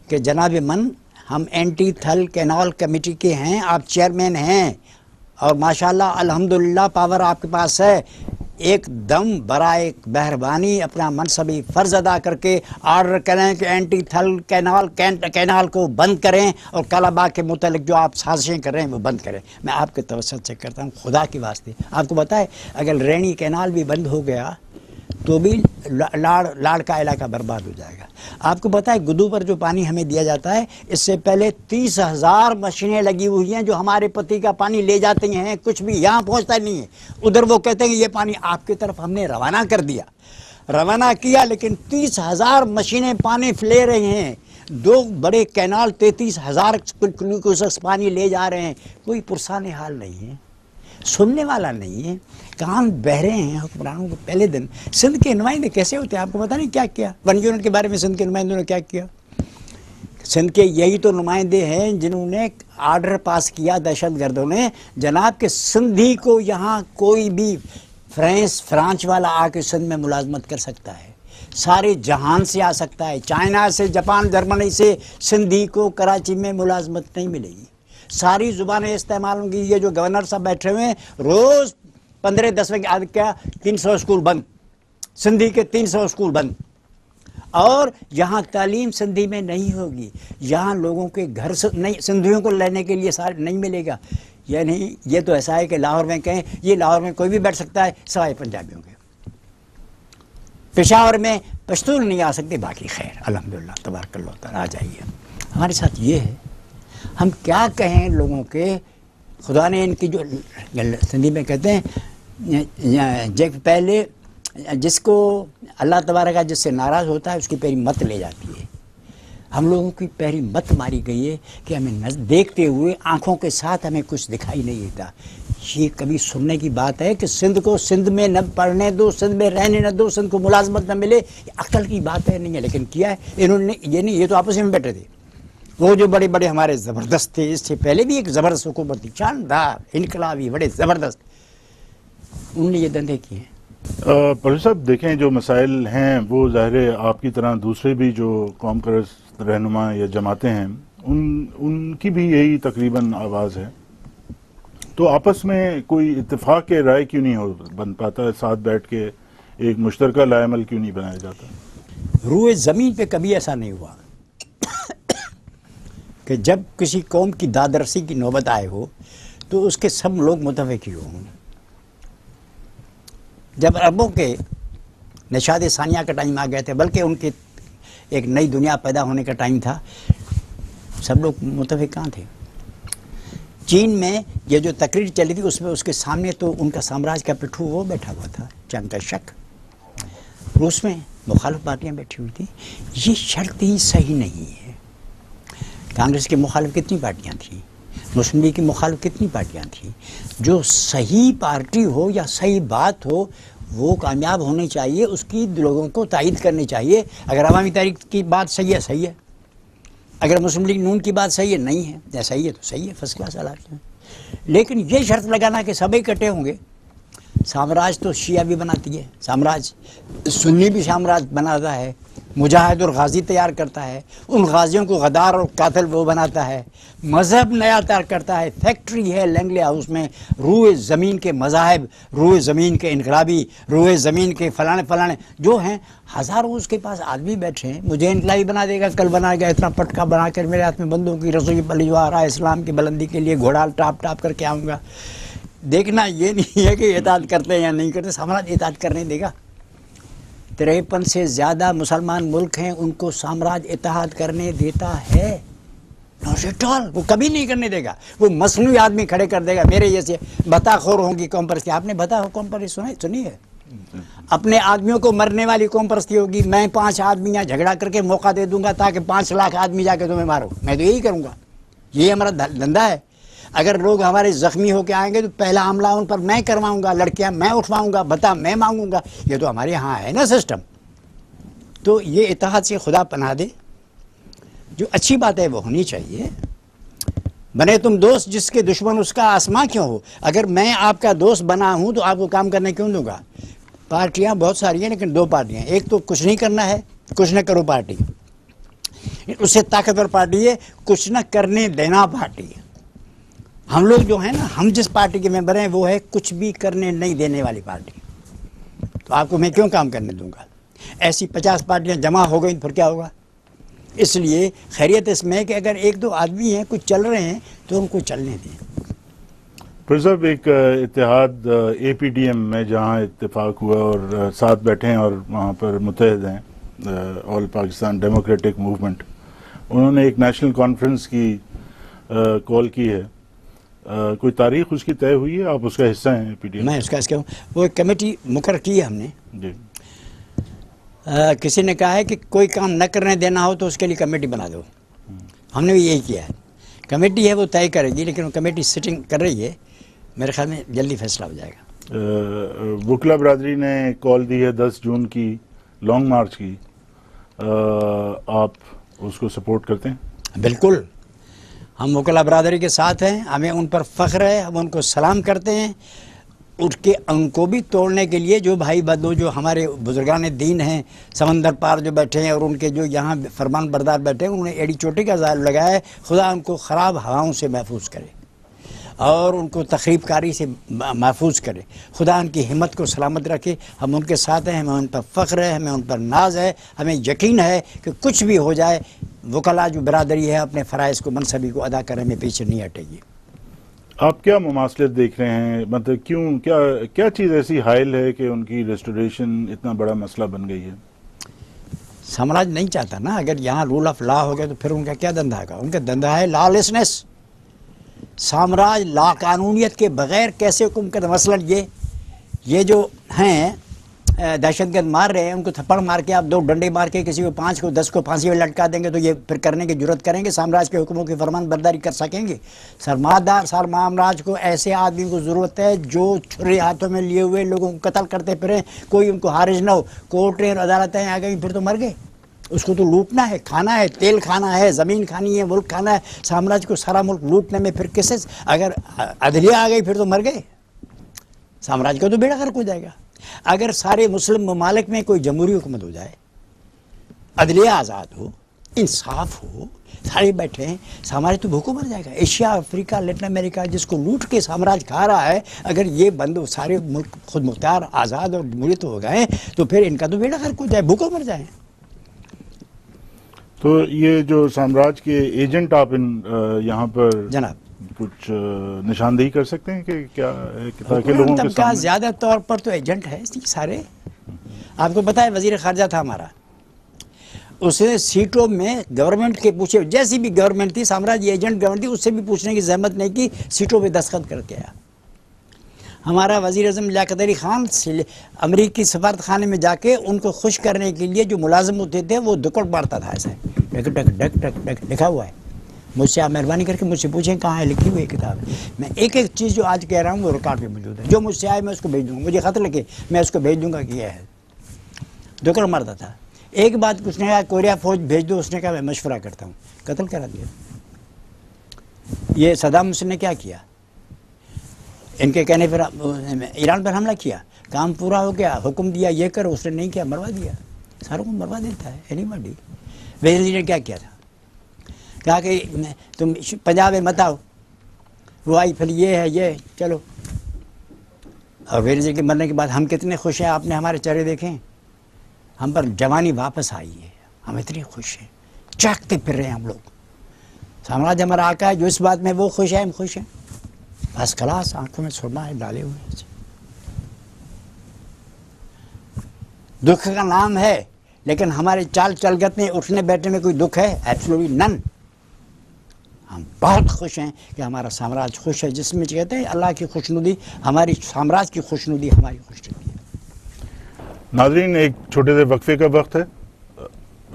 کہ جناب من، ہم اینٹی تھل کینال کمیٹی کے ہیں، آپ چیئرمین ہیں، اور ماشاءاللہ الحمدللہ پاور آپ کے پاس ہے. ایک دم برائے مہربانی اپنا منصبی فرض ادا کر کے آرڈر کریں کہ اینٹی تھل کینال کو بند کریں، اور کالا باغ کے متعلق جو آپ سازشیں کر رہے ہیں وہ بند کریں. میں آپ کے توسط سے کرتا ہوں، خدا کے واسطے. آپ کو بتائے اگر رینی کینال بھی بند ہو گیا تو بھی لاڑ کا علاقہ برباد ہو جائے گا. آپ کو پتہ ہے گدو پر جو پانی ہمیں دیا جاتا ہے، اس سے پہلے 30,000 مشینیں لگی ہوئی ہیں جو ہمارے پتی کا پانی لے جاتی ہیں، کچھ بھی یہاں پہنچتا نہیں ہے. ادھر وہ کہتے ہیں کہ یہ پانی آپ کی طرف ہم نے روانہ کر دیا، روانہ کیا، لیکن 30,000 مشینیں پانی لے رہی ہیں. 2 بڑے کینال 33,000 کیوسک پانی لے جا رہے ہیں. کوئی پرسان حال نہیں ہے، سننے والا نہیں ہے، کان بہرے ہیں حکمرانوں کو. پہلے دن سندھ کے نمائندے کیسے ہوتے ہیں آپ کو پتہ نہیں کیا کیا. 1 یونٹ کے بارے میں سندھ کے نمائندوں نے کیا کیا. سندھ کے یہی تو نمائندے ہیں جنہوں نے آرڈر پاس کیا دہشت گردوں نے، جناب کہ سندھی کو یہاں کوئی بھی فرانچ والا آ کے سندھ میں ملازمت کر سکتا ہے، سارے جہان سے آ سکتا ہے، چائنا سے، جاپان، جرمنی سے. سندھی کو کراچی میں ملازمت نہیں ملے گی، ساری زبانیں استعمال ہوں گی. یہ جو گورنر صاحب بیٹھے ہوئے ہیں، روز 15-10 کے عادت کیا 300 اسکول بند، سندھی کے 300 اسکول بند. اور یہاں تعلیم سندھی میں نہیں ہوگی، یہاں لوگوں کے گھر نہیں، سندھیوں کو لینے کے لیے سارے نہیں ملے گا. یعنی یہ تو ایسا ہے کہ لاہور میں کہیں یہ لاہور میں کوئی بھی بیٹھ سکتا ہے سوائے پنجابیوں کے. پشاور میں پشتون نہیں آ سکتے، باقی خیر الحمدللہ تبارک اللہ تعالیٰ آ جائیے. ہمارے ساتھ یہ ہے، ہم کیا کہیں لوگوں کے. خدا نے ان کی جو سندھی میں کہتے ہیں پہلے جس کو اللہ تبارک جس سے ناراض ہوتا ہے اس کی پیری مت لے جاتی ہے. ہم لوگوں کی پیری مت ماری گئی ہے کہ ہمیں دیکھتے ہوئے آنکھوں کے ساتھ ہمیں کچھ دکھائی نہیں دیتا. یہ کبھی سننے کی بات ہے کہ سندھ کو سندھ میں نہ پڑھنے دو، سندھ میں رہنے نہ دو، سندھ کو ملازمت نہ ملے، یہ عقل کی بات ہے نہیں ہے. لیکن کیا ہے انہوں نے، یہ نہیں، یہ تو آپس میں بیٹھے تھے. وہ جو بڑے بڑے ہمارے زبردست تھے، اس سے پہلے بھی ایک زبردست حکومت تھی، شاندار انقلابی بڑے زبردست، انہوں نے یہ دندے کیے ہیں. پروفیسر صاحب دیکھیں جو مسائل ہیں وہ ظاہر ہے آپ کی طرح دوسرے بھی جو قوم پرست رہنما یا جماعتیں ہیں ان کی بھی یہی تقریباً آواز ہے. تو آپس میں کوئی اتفاق کے رائے کیوں نہیں بن پاتا، ساتھ بیٹھ کے ایک مشترکہ لائے عمل کیوں نہیں بنایا جاتا؟ روئے زمین پہ کبھی ایسا نہیں ہوا کہ جب کسی قوم کی دادرسی کی نوبت آئے ہو تو اس کے سب لوگ متفق ہی ہوں. جب عربوں کے نشاد ثانیہ کا ٹائم آ گئے تھے، بلکہ ان کے ایک نئی دنیا پیدا ہونے کا ٹائم تھا، سب لوگ متفق کہاں تھے. چین میں یہ جو تقریر چلی تھی اس میں اس کے سامنے تو ان کا سامراج کا پٹھو وہ بیٹھا ہوا تھا، چنگ کا شک. روس میں مخالف پارٹیاں بیٹھی ہوئی تھیں. یہ شرط ہی صحیح نہیں ہے. کانگریس کے مخالف کتنی پارٹیاں تھیں، مسلم لیگ کی مخالف کتنی پارٹیاں تھیں. جو صحیح پارٹی ہو یا صحیح بات ہو وہ کامیاب ہونی چاہیے، اس کی لوگوں کو تائید کرنی چاہیے. اگر عوامی تحریک کی بات صحیح ہے صحیح ہے، اگر مسلم لیگ نون کی بات صحیح ہے نہیں ہے یا صحیح ہے تو صحیح ہے، فرسٹ کلاس حالات ہے. لیکن یہ شرط لگانا کہ سب اکٹھے ہوں گے. سامراج تو شیعہ بھی بناتی ہے، سامراج سنی بھی سامراج بناتا ہے، مجاہد اور غازی تیار کرتا ہے، ان غازیوں کو غدار اور قاتل وہ بناتا ہے، مذہب نیا تیار کرتا ہے. فیکٹری ہے لینگلے ہاؤس میں، روئے زمین کے مذاہب، روئے زمین کے انقلابی، روئے زمین کے فلانے فلانے جو ہیں. ہزاروں اس کے پاس آدمی بیٹھے ہیں، مجھے انقلابی بنا دے گا، کل بنا گا اتنا پٹکا بنا کر میرے ہاتھ میں بندوق کی رسوئی پلی جو آ رہا ہے اسلام کی بلندی کے لیے گھوڑا ٹاپ ٹاپ کر کے آؤں گا. دیکھنا یہ نہیں ہے کہ اطاعت کرتے ہیں یا نہیں کرتے، سامراج اطاعت کرنے دے گا. 53 سے زیادہ مسلمان ملک ہیں، ان کو سامراج اتحاد کرنے دیتا ہے؟ Not at all. وہ کبھی نہیں کرنے دے گا. وہ مصنوعی آدمی کھڑے کر دے گا. میرے جیسے بتا خور ہوں گی قوم پرستی. آپ نے بتا قوم پرستی سنی ہے؟ اپنے آدمیوں کو مرنے والی قوم پرستی ہوگی. میں 5 آدمی یہاں جھگڑا کر کے موقع دے دوں گا تاکہ 5 لاکھ آدمی جا کے تمہیں مارو. میں تو یہی کروں گا. یہ ہمارا دھندا ہے. اگر لوگ ہمارے زخمی ہو کے آئیں گے تو پہلا حملہ ان پر میں کرواؤں گا، لڑکیاں میں اٹھواؤں گا، بتا میں مانگوں گا. یہ تو ہمارے یہاں ہے نا سسٹم. تو یہ اتحاد سے خدا پناہ دے. جو اچھی بات ہے وہ ہونی چاہیے. بنے تم دوست جس کے دشمن اس کا آسماں کیوں ہو. اگر میں آپ کا دوست بنا ہوں تو آپ کو کام کرنے کیوں دوں گا. پارٹیاں بہت ساری ہیں لیکن 2 پارٹیاں ہیں. ایک تو کچھ نہیں کرنا ہے، کچھ نہ کرو پارٹی. اس سے طاقتور پارٹی ہے کچھ نہ کرنے دینا پارٹی. ہم لوگ جو ہیں نا، ہم جس پارٹی کے ممبر ہیں وہ ہے کچھ بھی کرنے نہیں دینے والی پارٹی. تو آپ کو میں کیوں کام کرنے دوں گا. ایسی 50 پارٹیاں جمع ہو گئیں پھر کیا ہوگا. اس لیے خیریت اس میں ہے کہ اگر 1-2 آدمی ہیں کچھ چل رہے ہیں تو ان کو چلنے دیں. پھر صاحب ایک اتحاد APDM میں جہاں اتفاق ہوا اور ساتھ بیٹھے ہیں اور وہاں پر متحد ہیں آل پاکستان ڈیموکریٹک موومنٹ، انہوں نے ایک نیشنل کانفرنس کی کال کی ہے. کوئی تاریخ اس کی طے ہوئی ہے؟ آپ اس کا حصہ ہیں APDM؟ میں اس کا وہ ایک کمیٹی مقرر کی ہے ہم نے. جی. کسی نے کہا ہے کہ کوئی کام نہ کرنے دینا ہو تو اس کے لیے کمیٹی بنا دو. ہم نے بھی یہی کیا ہے. کمیٹی ہے وہ طے کرے گی، لیکن وہ کمیٹی سٹنگ کر رہی ہے. میرے خیال میں جلدی فیصلہ ہو جائے گا. وکلا برادری نے کال دی ہے 10 جون کی لانگ مارچ کی. آپ اس کو سپورٹ کرتے ہیں؟ بالکل. ہم وکلا برادری کے ساتھ ہیں. ہمیں ان پر فخر ہے. ہم ان کو سلام کرتے ہیں. ان کو بھی توڑنے کے لیے جو بھائی بدو جو ہمارے بزرگان دین ہیں سمندر پار جو بیٹھے ہیں اور ان کے جو یہاں فرمان بردار بیٹھے ہیں، انہوں نے ایڑی چوٹی کا ظاہر لگایا ہے. خدا ان کو خراب ہواؤں سے محفوظ کرے اور ان کو تخریب کاری سے محفوظ کرے. خدا ان کی ہمت کو سلامت رکھے. ہم ان کے ساتھ ہیں. ہمیں ان پر فخر ہے، ہمیں ان پر ناز ہے. ہمیں یقین ہے کہ کچھ بھی ہو جائے وکلا جو برادری ہے اپنے فرائض کو منصبی کو ادا کرنے میں پیچھے نہیں ہٹے گی. آپ کیا مماثلت دیکھ رہے ہیں؟ مطلب کیوں، کیا چیز ایسی حائل ہے کہ ان کی ریسٹوریشن اتنا بڑا مسئلہ بن گئی ہے؟ سامراج نہیں چاہتا نا، اگر یہاں رول آف لا ہو گیا تو پھر ان کا کیا دندہ کا؟ ان کا دندہ ہے لا لیسنس. سامراج لا قانونیت کے بغیر کیسے حکم کرتا؟ مثلاً یہ جو ہیں دہشت گرد مار رہے ہیں، ان کو تھپڑ مار کے آپ 2 ڈنڈے مار کے کسی کو 5 کو 10 کو پھانسی میں لٹکا دیں گے تو یہ پھر کرنے کی جرت کریں گے؟ سامراج کے حکموں کی فرمان برداری کر سکیں گے؟ سامراج کو ایسے آدمی کو ضرورت ہے جو چھری ہاتھوں میں لیے ہوئے لوگوں کو قتل کرتے پھریں، کوئی ان کو حارج نہ ہو. کورٹیں اور عدالتیں آ گئیں پھر تو مر گئے. اس کو تو لوٹنا ہے، کھانا ہے، تیل کھانا ہے، زمین کھانی ہے، ملک کھانا ہے. سامراج کو سارا ملک لوٹنے میں پھر کسے؟ اگر عدلیہ آ گئی پھر تو مر گئے. سامراج کا تو بیڑا غرق ہو جائے گا. اگر سارے مسلم ممالک میں کوئی جمہوری حکومت ہو جائے، عدلیہ آزاد ہو، انصاف ہو، سارے بیٹھے ہیں، سامراج تو بھوکوں مر جائے گا. ایشیا، افریقہ، لیٹن امریکہ جس کو لوٹ کے سامراج کھا رہا ہے، اگر یہ بند سارے ملک خود مختار آزاد اور جمہوریت ہو گئے تو پھر ان کا تو بیڑا غرق ہو جائے، بھوکوں مر جائیں. تو یہ جو سامراج کے ایجنٹ آپ یہاں پر جناب کچھ نشاندہی کر سکتے ہیں کہ کیا ہے، تاکہ لوگوں کے سامنے؟ زیادہ طور پر تو ایجنٹ ہے سارے. آپ کو پتا ہے وزیر خارجہ تھا ہمارا، اس نے سیٹوں میں گورنمنٹ کے پوچھے، جیسی بھی گورنمنٹ تھی، سامراج یہ ایجنٹ گورنمنٹ تھی، اس سے بھی پوچھنے کی زحمت نہیں کی، سیٹوں پہ دستخط کر کے آیا. ہمارا وزیر اعظم لیاقت علی خان امریکی سفارت خانے میں جا کے ان کو خوش کرنے کے لیے جو ملازم ہوتے تھے وہ دکڑ مارتا تھا، ایسے ڈک ڈک ڈک ڈک ڈک لکھا ہوا ہے. مجھ سے آپ مہربانی کر کے مجھ سے پوچھیں کہاں ہے، لکھی ہوئی کتاب ہے. میں ایک ایک چیز جو آج کہہ رہا ہوں وہ ریکارڈ پہ موجود ہے. جو مجھ سے آئے میں اس کو بھیج دوں گا، مجھے خط لکھے میں اس کو بھیج دوں گا کہ یہ ہے. دکڑ مارتا تھا. ایک بات کچھ نے کہا کوریا فوج بھیج دو، اس نے کہا میں مشورہ کرتا ہوں، قتل کرا دیا. یہ صدام حسین نے کیا کیا؟ ان کے کہنے پر ایران پر حملہ کیا، کام پورا ہو گیا، حکم دیا یہ کرو، اس نے نہیں کیا، مروا دیا. ساروں کو مروا دیتا ہے اینی باڈی. وزیر نے کیا کیا تھا؟ کہا کہ تم پنجاب میں مت آؤ، وہ آئی پھر یہ ہے یہ چلو. اور وزیر کے مرنے کے بعد ہم کتنے خوش ہیں، آپ نے ہمارے چہرے دیکھیں، ہم پر جوانی واپس آئی ہے، ہم اتنے خوش ہیں، چاہتے پھر رہے ہیں ہم لوگ. سامراج ہمارا آقا ہے، جو اس بات میں وہ خوش ہے ہم خوش ہیں، بس کلاس آنکھوں میں سرما ہے ڈالے ہوئے. دکھ کا نام ہے لیکن ہمارے چال چلگت میں اٹھنے بیٹھنے میں کوئی دکھ ہے؟ ایبسولوٹلی نن. ہم بہت خوش ہیں کہ ہمارا سامراج خوش ہے، جس میں کہتے ہیں اللہ کی خوشنودی، ہماری سامراج کی خوشنودی ہماری خوشنودی ہے. ناظرین، ایک چھوٹے سے وقفے کا وقت ہے.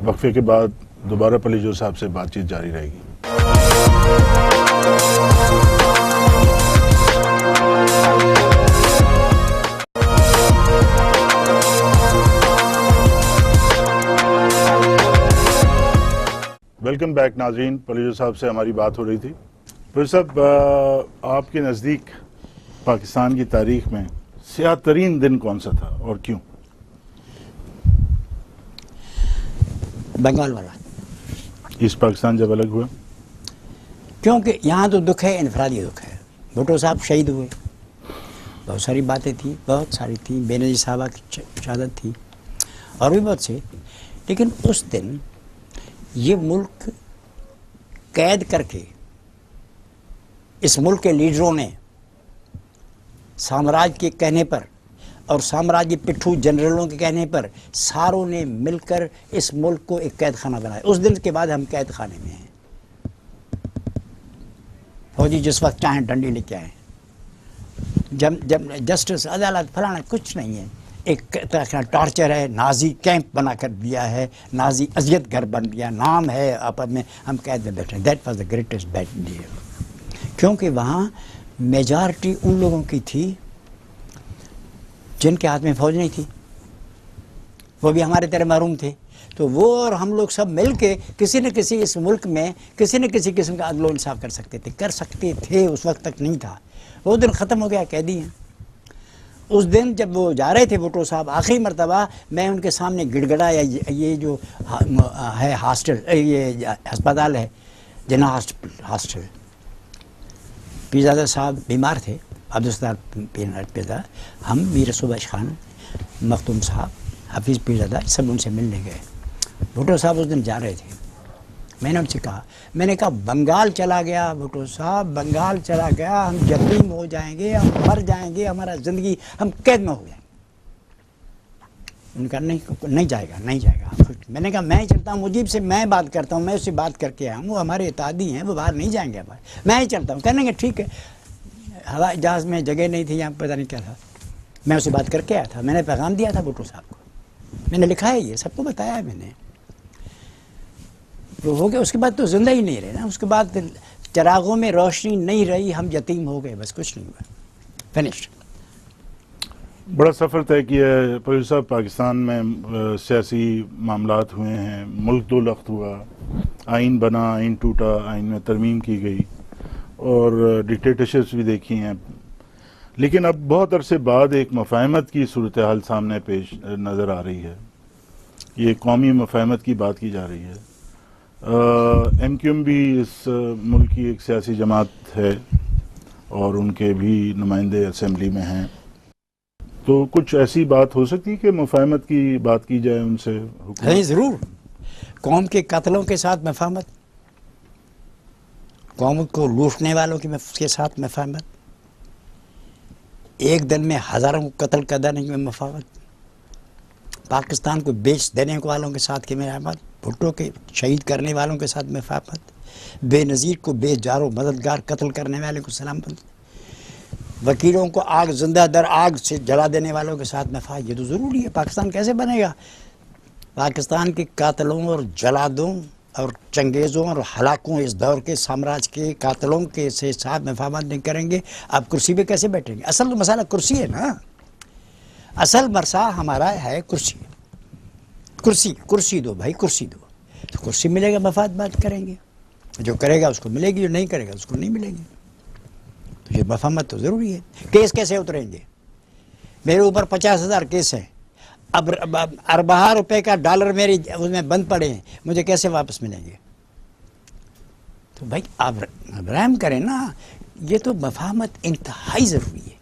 وقفے کے بعد دوبارہ پلیجو صاحب سے بات چیت جاری رہے گی. ویلکم بیک ناظرین. پلیجو صاحب سے ہماری بات ہو رہی تھی. پھر صاحب، آپ کے نزدیک پاکستان کی تاریخ میں سیاہ ترین دن کون سا تھا اور کیوں؟ بنگال والا. ایسٹ پاکستان جب الگ ہوا؟ کیونکہ یہاں تو دکھ ہے، انفرادی دکھ ہے. بھٹو صاحب شہید ہوئے، بہت ساری باتیں تھیں، بہت ساری تھیں، بے نظیر صاحبہ کی شہادت تھی اور بھی بہت سے. لیکن اس دن یہ ملک قید کر کے اس ملک کے لیڈروں نے سامراج کے کہنے پر اور سامراجی پٹھو جنرلوں کے کہنے پر ساروں نے مل کر اس ملک کو ایک قید خانہ بنایا. اس دن کے بعد ہم قید خانے میں ہیں. فوجی جس وقت چاہیں ڈنڈی لے کے آئیں، جب جسٹس عدالت فلانا کچھ نہیں ہے. ایک طرح کا ٹارچر ہے، نازی کیمپ بنا کر دیا ہے، نازی اذیت گھر بن دیا، نام ہے آپس میں، ہم قید میں بیٹھے ہیں. That was the greatest bad day. کیونکہ وہاں میجارٹی ان لوگوں کی تھی جن کے ہاتھ میں فوج نہیں تھی، وہ بھی ہمارے طرح محروم تھے. تو وہ اور ہم لوگ سب مل کے کسی نہ کسی اس ملک میں کسی نہ کسی قسم کا عدل و انصاف کر سکتے تھے. اس وقت تک نہیں تھا. وہ دن ختم ہو گیا، قیدی ہیں. اس دن جب وہ جا رہے تھے بھٹو صاحب آخری مرتبہ، میں ان کے سامنے گڑ گڑایا. یہ جو ہے ہاسٹل، یہ ہسپتال ہے جناح ہاسٹل، پیرزادہ صاحب بیمار تھے، عبدالستار پیرزادہ، ہم میر صبح خان، مختوم صاحب، حفیظ پیرزادہ، سب ان سے ملنے گئے. بھٹو صاحب اس دن جا رہے تھے. میں نے ان سے کہا، میں نے کہا بنگال چلا گیا بھٹو صاحب، بنگال چلا گیا، ہم یتیم ہو جائیں گے، ہم مر جائیں گے، ہمارا زندگی ہم قید میں ہو جائیں گے۔ ان کا نہیں جائے گا، نہیں جائے گا۔ میں نے کہا میں چلتا ہوں، مجیب سے میں بات کرتا ہوں، میں اس سے بات کر کے آیا ہوں، وہ ہمارے اتحادی ہیں، وہ باہر نہیں جائیں گے، میں ہی چلتا ہوں۔ کہنے گے ٹھیک ہے، ہوائی جہاز میں جگہ نہیں تھی، یہاں پتہ نہیں کیا تھا، میں اسے بات کر کے آیا تھا، میں نے پیغام دیا تھا بھٹو صاحب کو، میں نے لکھا ہے، یہ سب کو بتایا ہے میں نے۔ وہ ہو گیا، اس کے بعد تو زندہ ہی نہیں رہے نا، اس کے بعد چراغوں میں روشنی نہیں رہی، ہم یتیم ہو گئے، بس کچھ نہیں ہوا، فنش۔ بڑا سفر طے کیا ہے پروفیسر صاحب، پاکستان میں سیاسی معاملات ہوئے ہیں، ملک دو لخت ہوا، آئین بنا، آئین ٹوٹا، آئین میں ترمیم کی گئی، اور ڈکٹیٹرشپس بھی دیکھی ہیں، لیکن اب بہت عرصے بعد ایک مفاہمت کی صورتحال سامنے پیش نظر آ رہی ہے، یہ قومی مفاہمت کی بات کی جا رہی ہے۔ ایم کیو ایم بھی اس ملک کی ایک سیاسی جماعت ہے اور ان کے بھی نمائندے اسمبلی میں ہیں، تو کچھ ایسی بات ہو سکتی ہے کہ مفاہمت کی بات کی جائے ان سے؟ نہیں، ضرور، قوم کے قاتلوں کے ساتھ مفاہمت، قوم کو لوٹنے والوں کے ساتھ مفاہمت، ایک دن میں ہزاروں کو قتل کرنے کی مفاہمت، پاکستان کو بیچ دینے والوں کے ساتھ کی مفاہمت، بھٹو کے شہید کرنے والوں کے ساتھ مفاہمت، بے نظیر کو بے جار و مددگار قتل کرنے والوں کو سلامت، وکیلوں کو آگ زندہ در آگ سے جلا دینے والوں کے ساتھ مفاہمت۔ یہ تو ضروری ہے، پاکستان کیسے بنے گا؟ پاکستان کے قاتلوں اور جلادوں اور چنگیزوں اور ہلاکوں، اس دور کے سامراج کے قاتلوں کے ساتھ مفاہمت نہیں کریں گے، آپ کرسی پہ کیسے بیٹھیں گے؟ اصل مسئلہ کرسی ہے نا، اصل مرسا ہمارا ہے کرسی، کرسی دو بھائی، کرسی دو، تو کرسی ملے گا، مفاد بات کریں گے، جو کرے گا اس کو ملے گی، جو نہیں کرے گا اس کو نہیں ملے گی، تو یہ مفاہمت تو ضروری ہے۔ کیس کیسے اتریں گے؟ میرے اوپر 50,000 کیس ہیں، اب اربہ روپے کا ڈالر میری اس میں بند پڑے ہیں، مجھے کیسے واپس ملیں گے؟ تو بھائی آپ رحم کریں نا، یہ تو مفاہمت انتہائی ضروری ہے۔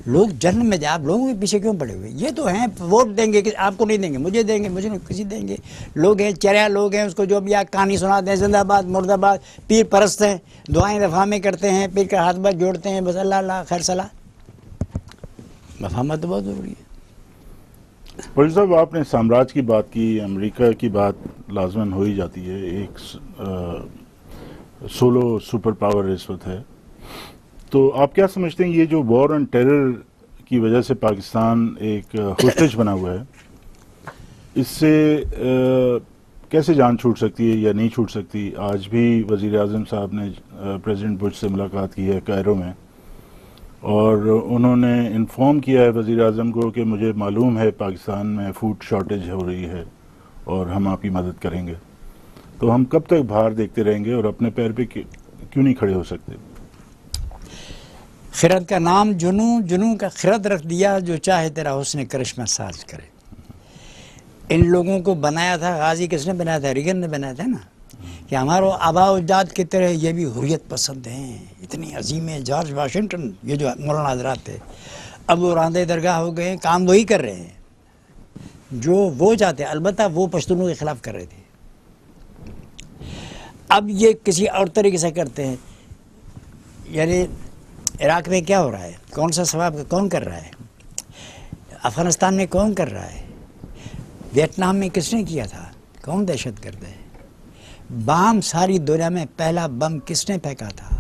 لوگ جنم میں آپ لوگوں کے پیچھے کیوں پڑے ہوئے؟ یہ تو ہیں ووٹ دیں گے کہ آپ کو نہیں دیں گے، مجھے دیں گے، مجھے نہیں کسی دیں گے، لوگ ہیں چریا لوگ ہیں، اس کو جو بھی آپ کہانی سناتے ہیں، زندہ آباد مرد آباد، پیر پرست ہیں، دعائیں دفاع میں کرتے ہیں، پیر کا ہاتھ بات جوڑتے ہیں، بس اللہ اللہ خیر صلاح۔ مفاہمت تو بہت ضروری ہے۔ پروفیسر صاحب، آپ نے سامراج کی بات کی، امریکہ کی بات لازماً ہو ہی جاتی ہے، ایک سولو سپر پاور اس وقت ہے، تو آپ کیا سمجھتے ہیں یہ جو وار آن ٹیرر کی وجہ سے پاکستان ایک ہوسٹیج بنا ہوا ہے، اس سے کیسے جان چھوٹ سکتی ہے یا نہیں چھوٹ سکتی؟ آج بھی وزیر اعظم صاحب نے پریزیڈنٹ بش سے ملاقات کی ہے کائرو میں، اور انہوں نے انفارم کیا ہے وزیر اعظم کو کہ مجھے معلوم ہے پاکستان میں فوڈ شارٹیج ہو رہی ہے اور ہم آپ کی مدد کریں گے، تو ہم کب تک باہر دیکھتے رہیں گے اور اپنے پیر پہ کیوں نہیں کھڑے ہو سکتے؟ خرد کا نام جنوں، جنوں کا خرد رکھ دیا، جو چاہے تیرا حسن کرشمہ ساز کرے۔ ان لوگوں کو بنایا تھا غازی، کس نے بنایا تھا؟ ریگن نے بنایا تھا نا، کہ ہمارا آبا اجداد کی طرح یہ بھی حریت پسند ہیں، اتنی عظیم ہے جارج واشنگٹن، یہ جو مولانا حضرات تھے، اب وہ راندے درگاہ ہو گئے، کام وہی کر رہے ہیں جو وہ چاہتے ہیں، البتہ وہ پشتونوں کے خلاف کر رہے تھے، اب یہ کسی اور طریقے سے کرتے ہیں۔ یعنی عراق میں کیا ہو رہا ہے؟ کون سا ثواب کون کر رہا ہے؟ افغانستان میں کون کر رہا ہے؟ ویتنام میں کس نے کیا تھا؟ کون دہشت گرد ہے؟ بام ساری دنیا میں پہلا بم کس نے پھینکا تھا؟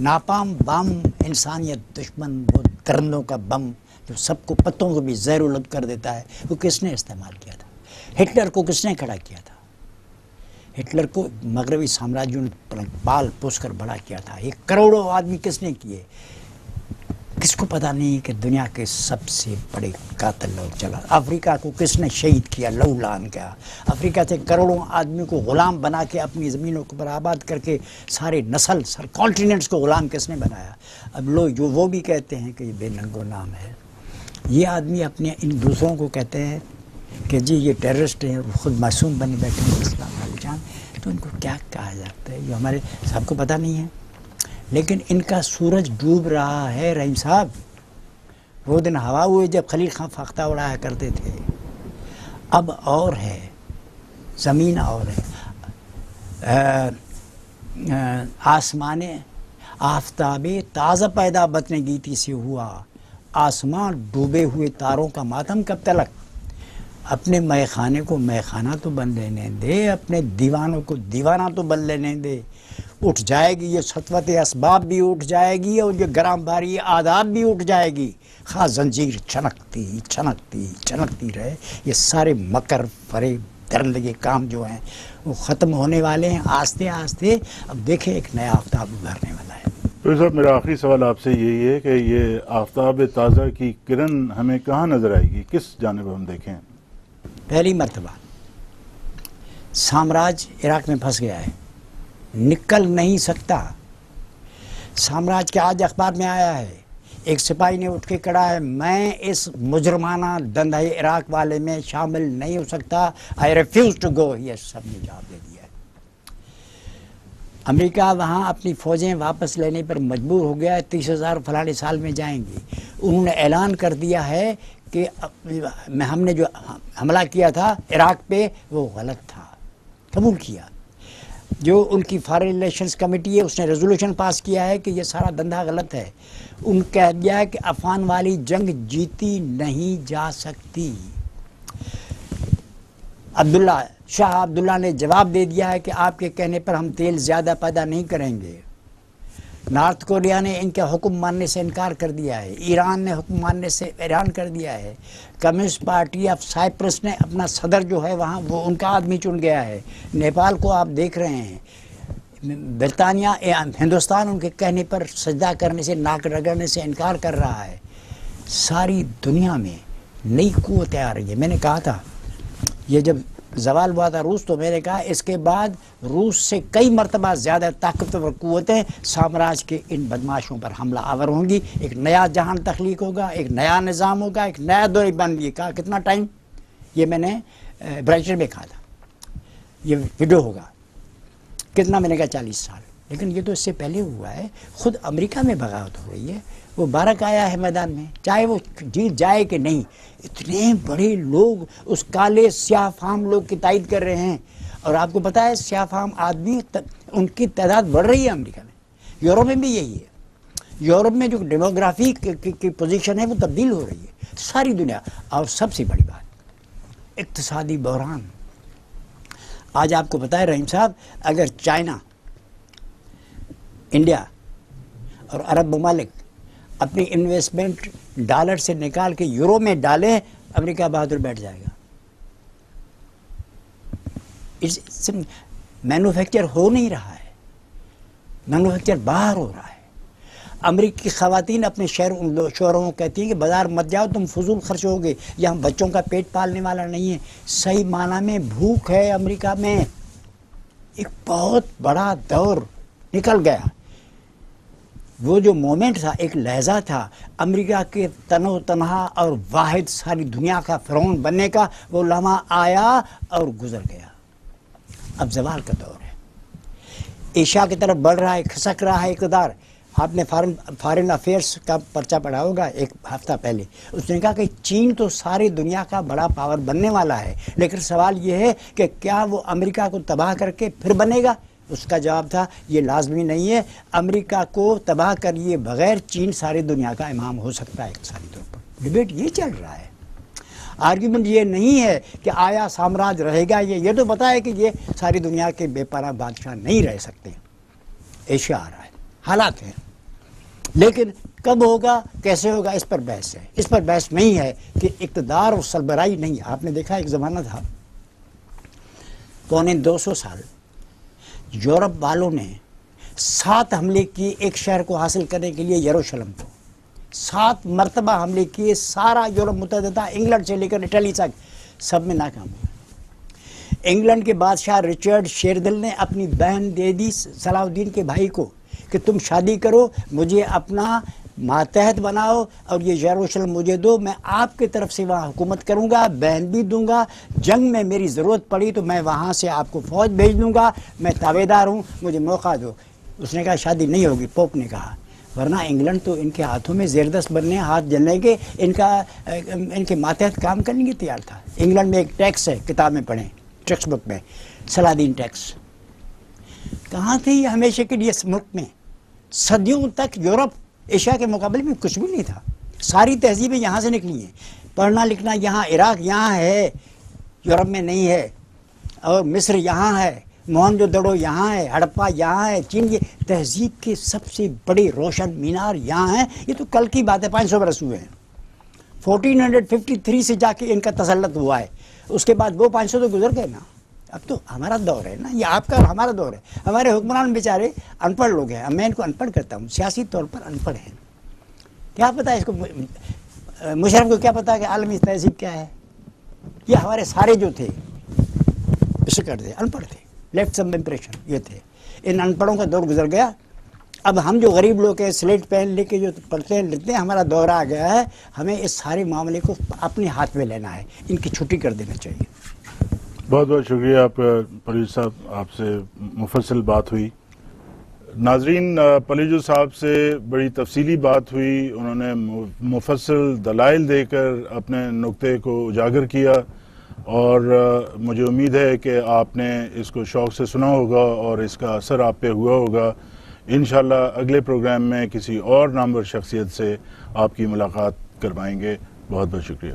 ناپام بم، انسانیت دشمن، وہ درندوں کا بم جو سب کو پتوں کو بھی زہر الد کر دیتا ہے، وہ کس نے استعمال کیا تھا؟ ہٹلر کو کس نے کھڑا کیا تھا؟ ہٹلر کو مغربی سامراجیوں نے پال پوس کر بڑا کیا تھا۔ یہ کروڑوں آدمی کس نے کیے؟ کس کو پتہ نہیں کہ دنیا کے سب سے بڑے قاتل لوگ چلا۔ افریقہ کو کس نے شہید کیا، لہولان کیا؟ افریقہ سے کروڑوں آدمیوں کو غلام بنا کے اپنی زمینوں کو برآباد کر کے سارے نسل، سر کانٹیننٹس کو غلام کس نے بنایا؟ اب لوگ جو وہ بھی کہتے ہیں کہ یہ بے ننگو نام ہے، یہ آدمی اپنے ان دوسروں کو کہتے ہیں کہ جی یہ ٹیررسٹ ہیں، وہ خود معصوم بنے بیٹھے ہیں اسلام والے جان، تو ان کو کیا کہا جاتا ہے؟ جو ہمارے سب کو پتہ نہیں ہے، لیکن ان کا سورج ڈوب رہا ہے رحیم صاحب۔ وہ دن ہوا ہوئے جب خلیل خان فاختہ اڑایا کرتے تھے، اب اور ہے، زمین اور ہے۔ آسمان آفتاب تازہ پیدا بتنے گیتی سے ہوا، آسمان ڈوبے ہوئے تاروں کا ماتم کب تلک، اپنے مے خانے کو مے خانہ تو بن لینے دے، اپنے دیوانوں کو دیوانہ تو بن لینے دے، اٹھ جائے گی یہ سطوت اسباب بھی اٹھ جائے گی، اور یہ گرام باری آداب بھی اٹھ جائے گی، خواہ زنجیر چھنکتی چھنکتی چھنکتی رہے، یہ سارے مکر فریب درندگی کام جو ہیں وہ ختم ہونے والے ہیں آہستہ آہستہ۔ اب دیکھیں ایک نیا آفتاب ابھرنے والا ہے۔ تو صاحب میرا آخری سوال آپ سے یہی ہے کہ یہ آفتاب تازہ کی کرن ہمیں کہاں نظر آئے گی، کس جانب ہم دیکھیں؟ پہلی مرتبہ سامراج عراق میں پھنس گیا ہے، نکل نہیں سکتا۔ سامراج کے آج اخبار میں آیا ہے، ایک سپاہی نے اٹھ کے کہا ہے میں اس مجرمانہ دندھے عراق والے میں شامل نہیں ہو سکتا، آئی ریفیوز ٹو گو، یہ سب نے جواب دے دیا ہے۔ امریکہ وہاں اپنی فوجیں واپس لینے پر مجبور ہو گیا ہے، 30,000 فلانے سال میں جائیں گی۔ انہوں نے اعلان کر دیا ہے کہ ہم نے جو حملہ کیا تھا عراق پہ وہ غلط تھا، قبول کیا۔ جو ان کی فارن ریلیشنز کمیٹی ہے اس نے ریزولوشن پاس کیا ہے کہ یہ سارا دندہ غلط ہے۔ ان کہہ دیا ہے کہ افغان والی جنگ جیتی نہیں جا سکتی۔ شاہ عبداللہ نے جواب دے دیا ہے کہ آپ کے کہنے پر ہم تیل زیادہ پیدا نہیں کریں گے۔ نارتھ کوریا نے ان کا حکم ماننے سے انکار کر دیا ہے، ایران نے حکم ماننے سے ایران کر دیا ہے، کمیونسٹ پارٹی آف سائپرس نے اپنا صدر جو ہے وہاں وہ ان کا آدمی چن گیا ہے، نیپال کو آپ دیکھ رہے ہیں، برطانیہ ہندوستان ان کے کہنے پر سجدہ کرنے سے ناک رگڑنے سے انکار کر رہا ہے۔ ساری دنیا میں نئی قوتیں آ رہی ہیں۔ میں نے کہا تھا یہ جب زوال ہوا تھا روس تو میں نے کہا اس کے بعد روس سے کئی مرتبہ زیادہ طاقتور قوتیں سامراج کے ان بدماشوں پر حملہ آور ہوں گی، ایک نیا جہان تخلیق ہوگا، ایک نیا نظام ہوگا، ایک نیا دور بن گیا۔ کہا کتنا ٹائم؟ یہ میں نے برائٹر میں کہا تھا یہ ویڈیو ہوگا کتنا، میں نے کہا 40 سال، لیکن یہ تو اس سے پہلے ہوا ہے۔ خود امریکہ میں بغاوت ہو رہی ہے، وہ بارک آیا ہے میدان میں، چاہے وہ جیت جائے کہ نہیں، اتنے بڑے لوگ اس کالے سیاہ فام لوگ کی تائید کر رہے ہیں، اور آپ کو پتہ ہے سیاہ فام آدمی ان کی تعداد بڑھ رہی ہے امریکہ میں، یورپ میں بھی یہی ہے۔ یورپ میں جو ڈیموگرافی کی پوزیشن ہے وہ تبدیل ہو رہی ہے ساری دنیا۔ اور سب سے بڑی بات اقتصادی بحران۔ آج آپ کو پتہ ہے رحیم صاحب، اگر چائنا، انڈیا اور عرب ممالک اپنی انویسٹمنٹ ڈالر سے نکال کے یورو میں ڈالیں، امریکہ بہادر بیٹھ جائے گا۔ مینوفیکچر ہو نہیں رہا ہے، مینوفیکچر باہر ہو رہا ہے۔ امریکی خواتین اپنے شوہروں کو کہتی ہیں کہ بازار مت جاؤ، تم فضول خرچ ہوگے، یہاں بچوں کا پیٹ پالنے والا نہیں ہے۔ صحیح معنی میں بھوک ہے امریکہ میں، ایک بہت بڑا دور نکل گیا۔ وہ جو مومنٹ تھا، ایک لحظہ تھا امریکہ کے تنو تنہا اور واحد ساری دنیا کا فرعون بننے کا، وہ لمحہ آیا اور گزر گیا۔ اب زوال کا دور ہے، ایشیا کی طرف بڑھ رہا ہے، کھسک رہا ہے اقتدار۔ آپ نے فارن افیئرس کا پرچہ پڑھا ہوگا ایک ہفتہ پہلے، اس نے کہا کہ چین تو ساری دنیا کا بڑا پاور بننے والا ہے، لیکن سوال یہ ہے کہ کیا وہ امریکہ کو تباہ کر کے پھر بنے گا؟ اس کا جواب تھا یہ لازمی نہیں ہے، امریکہ کو تباہ کریے بغیر چین ساری دنیا کا امام ہو سکتا ہے اقتصادی طور پر۔ ڈیبیٹ یہ چل رہا ہے، آرگیومنٹ یہ نہیں ہے کہ آیا سامراج رہے گا، یہ تو پتہ ہے کہ یہ ساری دنیا کے بے پناہ بادشاہ نہیں رہ سکتے۔ ایشیا آ رہا ہے، حالات ہیں، لیکن کب ہوگا کیسے ہوگا اس پر بحث ہے۔ اس پر بحث نہیں ہے کہ اقتدار اور سربراہی نہیں ہے۔ آپ نے دیکھا ایک زمانہ تھا، 250 سال یورپ والوں نے 7 حملے کیے ایک شہر کو حاصل کرنے کے لیے، یروشلم کو 7 مرتبہ حملے کیے، سارا یورپ متحد تھا، انگلینڈ سے لے کر اٹلی تک، سب میں ناکام ہوا۔ انگلینڈ کے بادشاہ رچرڈ شیردل نے اپنی بہن دے دی صلاح الدین کے بھائی کو کہ تم شادی کرو، مجھے اپنا ماتحت بناؤ اور یہ یروشلم مجھے دو، میں آپ کی طرف سے وہاں حکومت کروں گا، بہن بھی دوں گا، جنگ میں میری ضرورت پڑی تو میں وہاں سے آپ کو فوج بھیج دوں گا، میں تابع دار ہوں، مجھے موقع دو۔ اس نے کہا شادی نہیں ہوگی، پوپ نے کہا، ورنہ انگلینڈ تو ان کے ہاتھوں میں زیر دست بننے، ہاتھ جلنے کے، ان کے ماتحت کام کرنے کے تیار تھا۔ انگلینڈ میں ایک ٹیکس ہے، کتاب میں پڑھیں، ٹیکسٹ بک میں، صلاح الدین ٹیکس، کہاں تھے یہ ہمیشہ کے لیے اس ملک میں؟ صدیوں تک یورپ ایشیا کے مقابلے میں کچھ بھی نہیں تھا. ساری تہذیبیں یہاں سے نکلی ہیں. پڑھنا لکھنا یہاں، عراق یہاں ہے، یورپ میں نہیں ہے. اور مصر یہاں ہے، موہنجو دڑو یہاں ہے، ہڑپا یہاں ہے، چین. یہ تہذیب کے سب سے بڑے روشن مینار یہاں ہیں. یہ تو کل کی بات ہے، 500 برس ہوئے ہیں. 1453 سے جا کے ان کا تسلط ہوا ہے. اس کے بعد وہ 500 تو گزر گئے نا. اب تو ہمارا دور ہے نا، یہ آپ کا اور ہمارا دور ہے. ہمارے حکمران بیچارے ان پڑھ لوگ ہیں. میں ان کو ان پڑھ کرتا ہوں، سیاسی طور پر ان پڑھ ہیں. کیا پتہ ہے اس کو، مشرف کو کیا پتا کہ عالمی تہذیب کیا ہے؟ یہ ہمارے سارے جو تھے شکر تھے، ان پڑھ تھے، لیفٹ سم امپریشن یہ تھے. ان ان پڑھوں کا دور گزر گیا. اب ہم جو غریب لوگ ہیں، سلیٹ پین لے کے جو پڑھتے ہیں لکھتے ہیں، ہمارا دور آ گیا ہے. ہمیں اس سارے معاملے کو اپنے ہاتھ میں لینا ہے. ان کی چھٹی کر دینا چاہیے. بہت بہت شکریہ آپ پلیجو صاحب، آپ سے مفصل بات ہوئی. ناظرین، پلیجو صاحب سے بڑی تفصیلی بات ہوئی. انہوں نے مفصل دلائل دے کر اپنے نقطے کو اجاگر کیا، اور مجھے امید ہے کہ آپ نے اس کو شوق سے سنا ہوگا اور اس کا اثر آپ پہ ہوا ہوگا. انشاءاللہ اگلے پروگرام میں کسی اور نامور شخصیت سے آپ کی ملاقات کروائیں گے. بہت بہت شکریہ.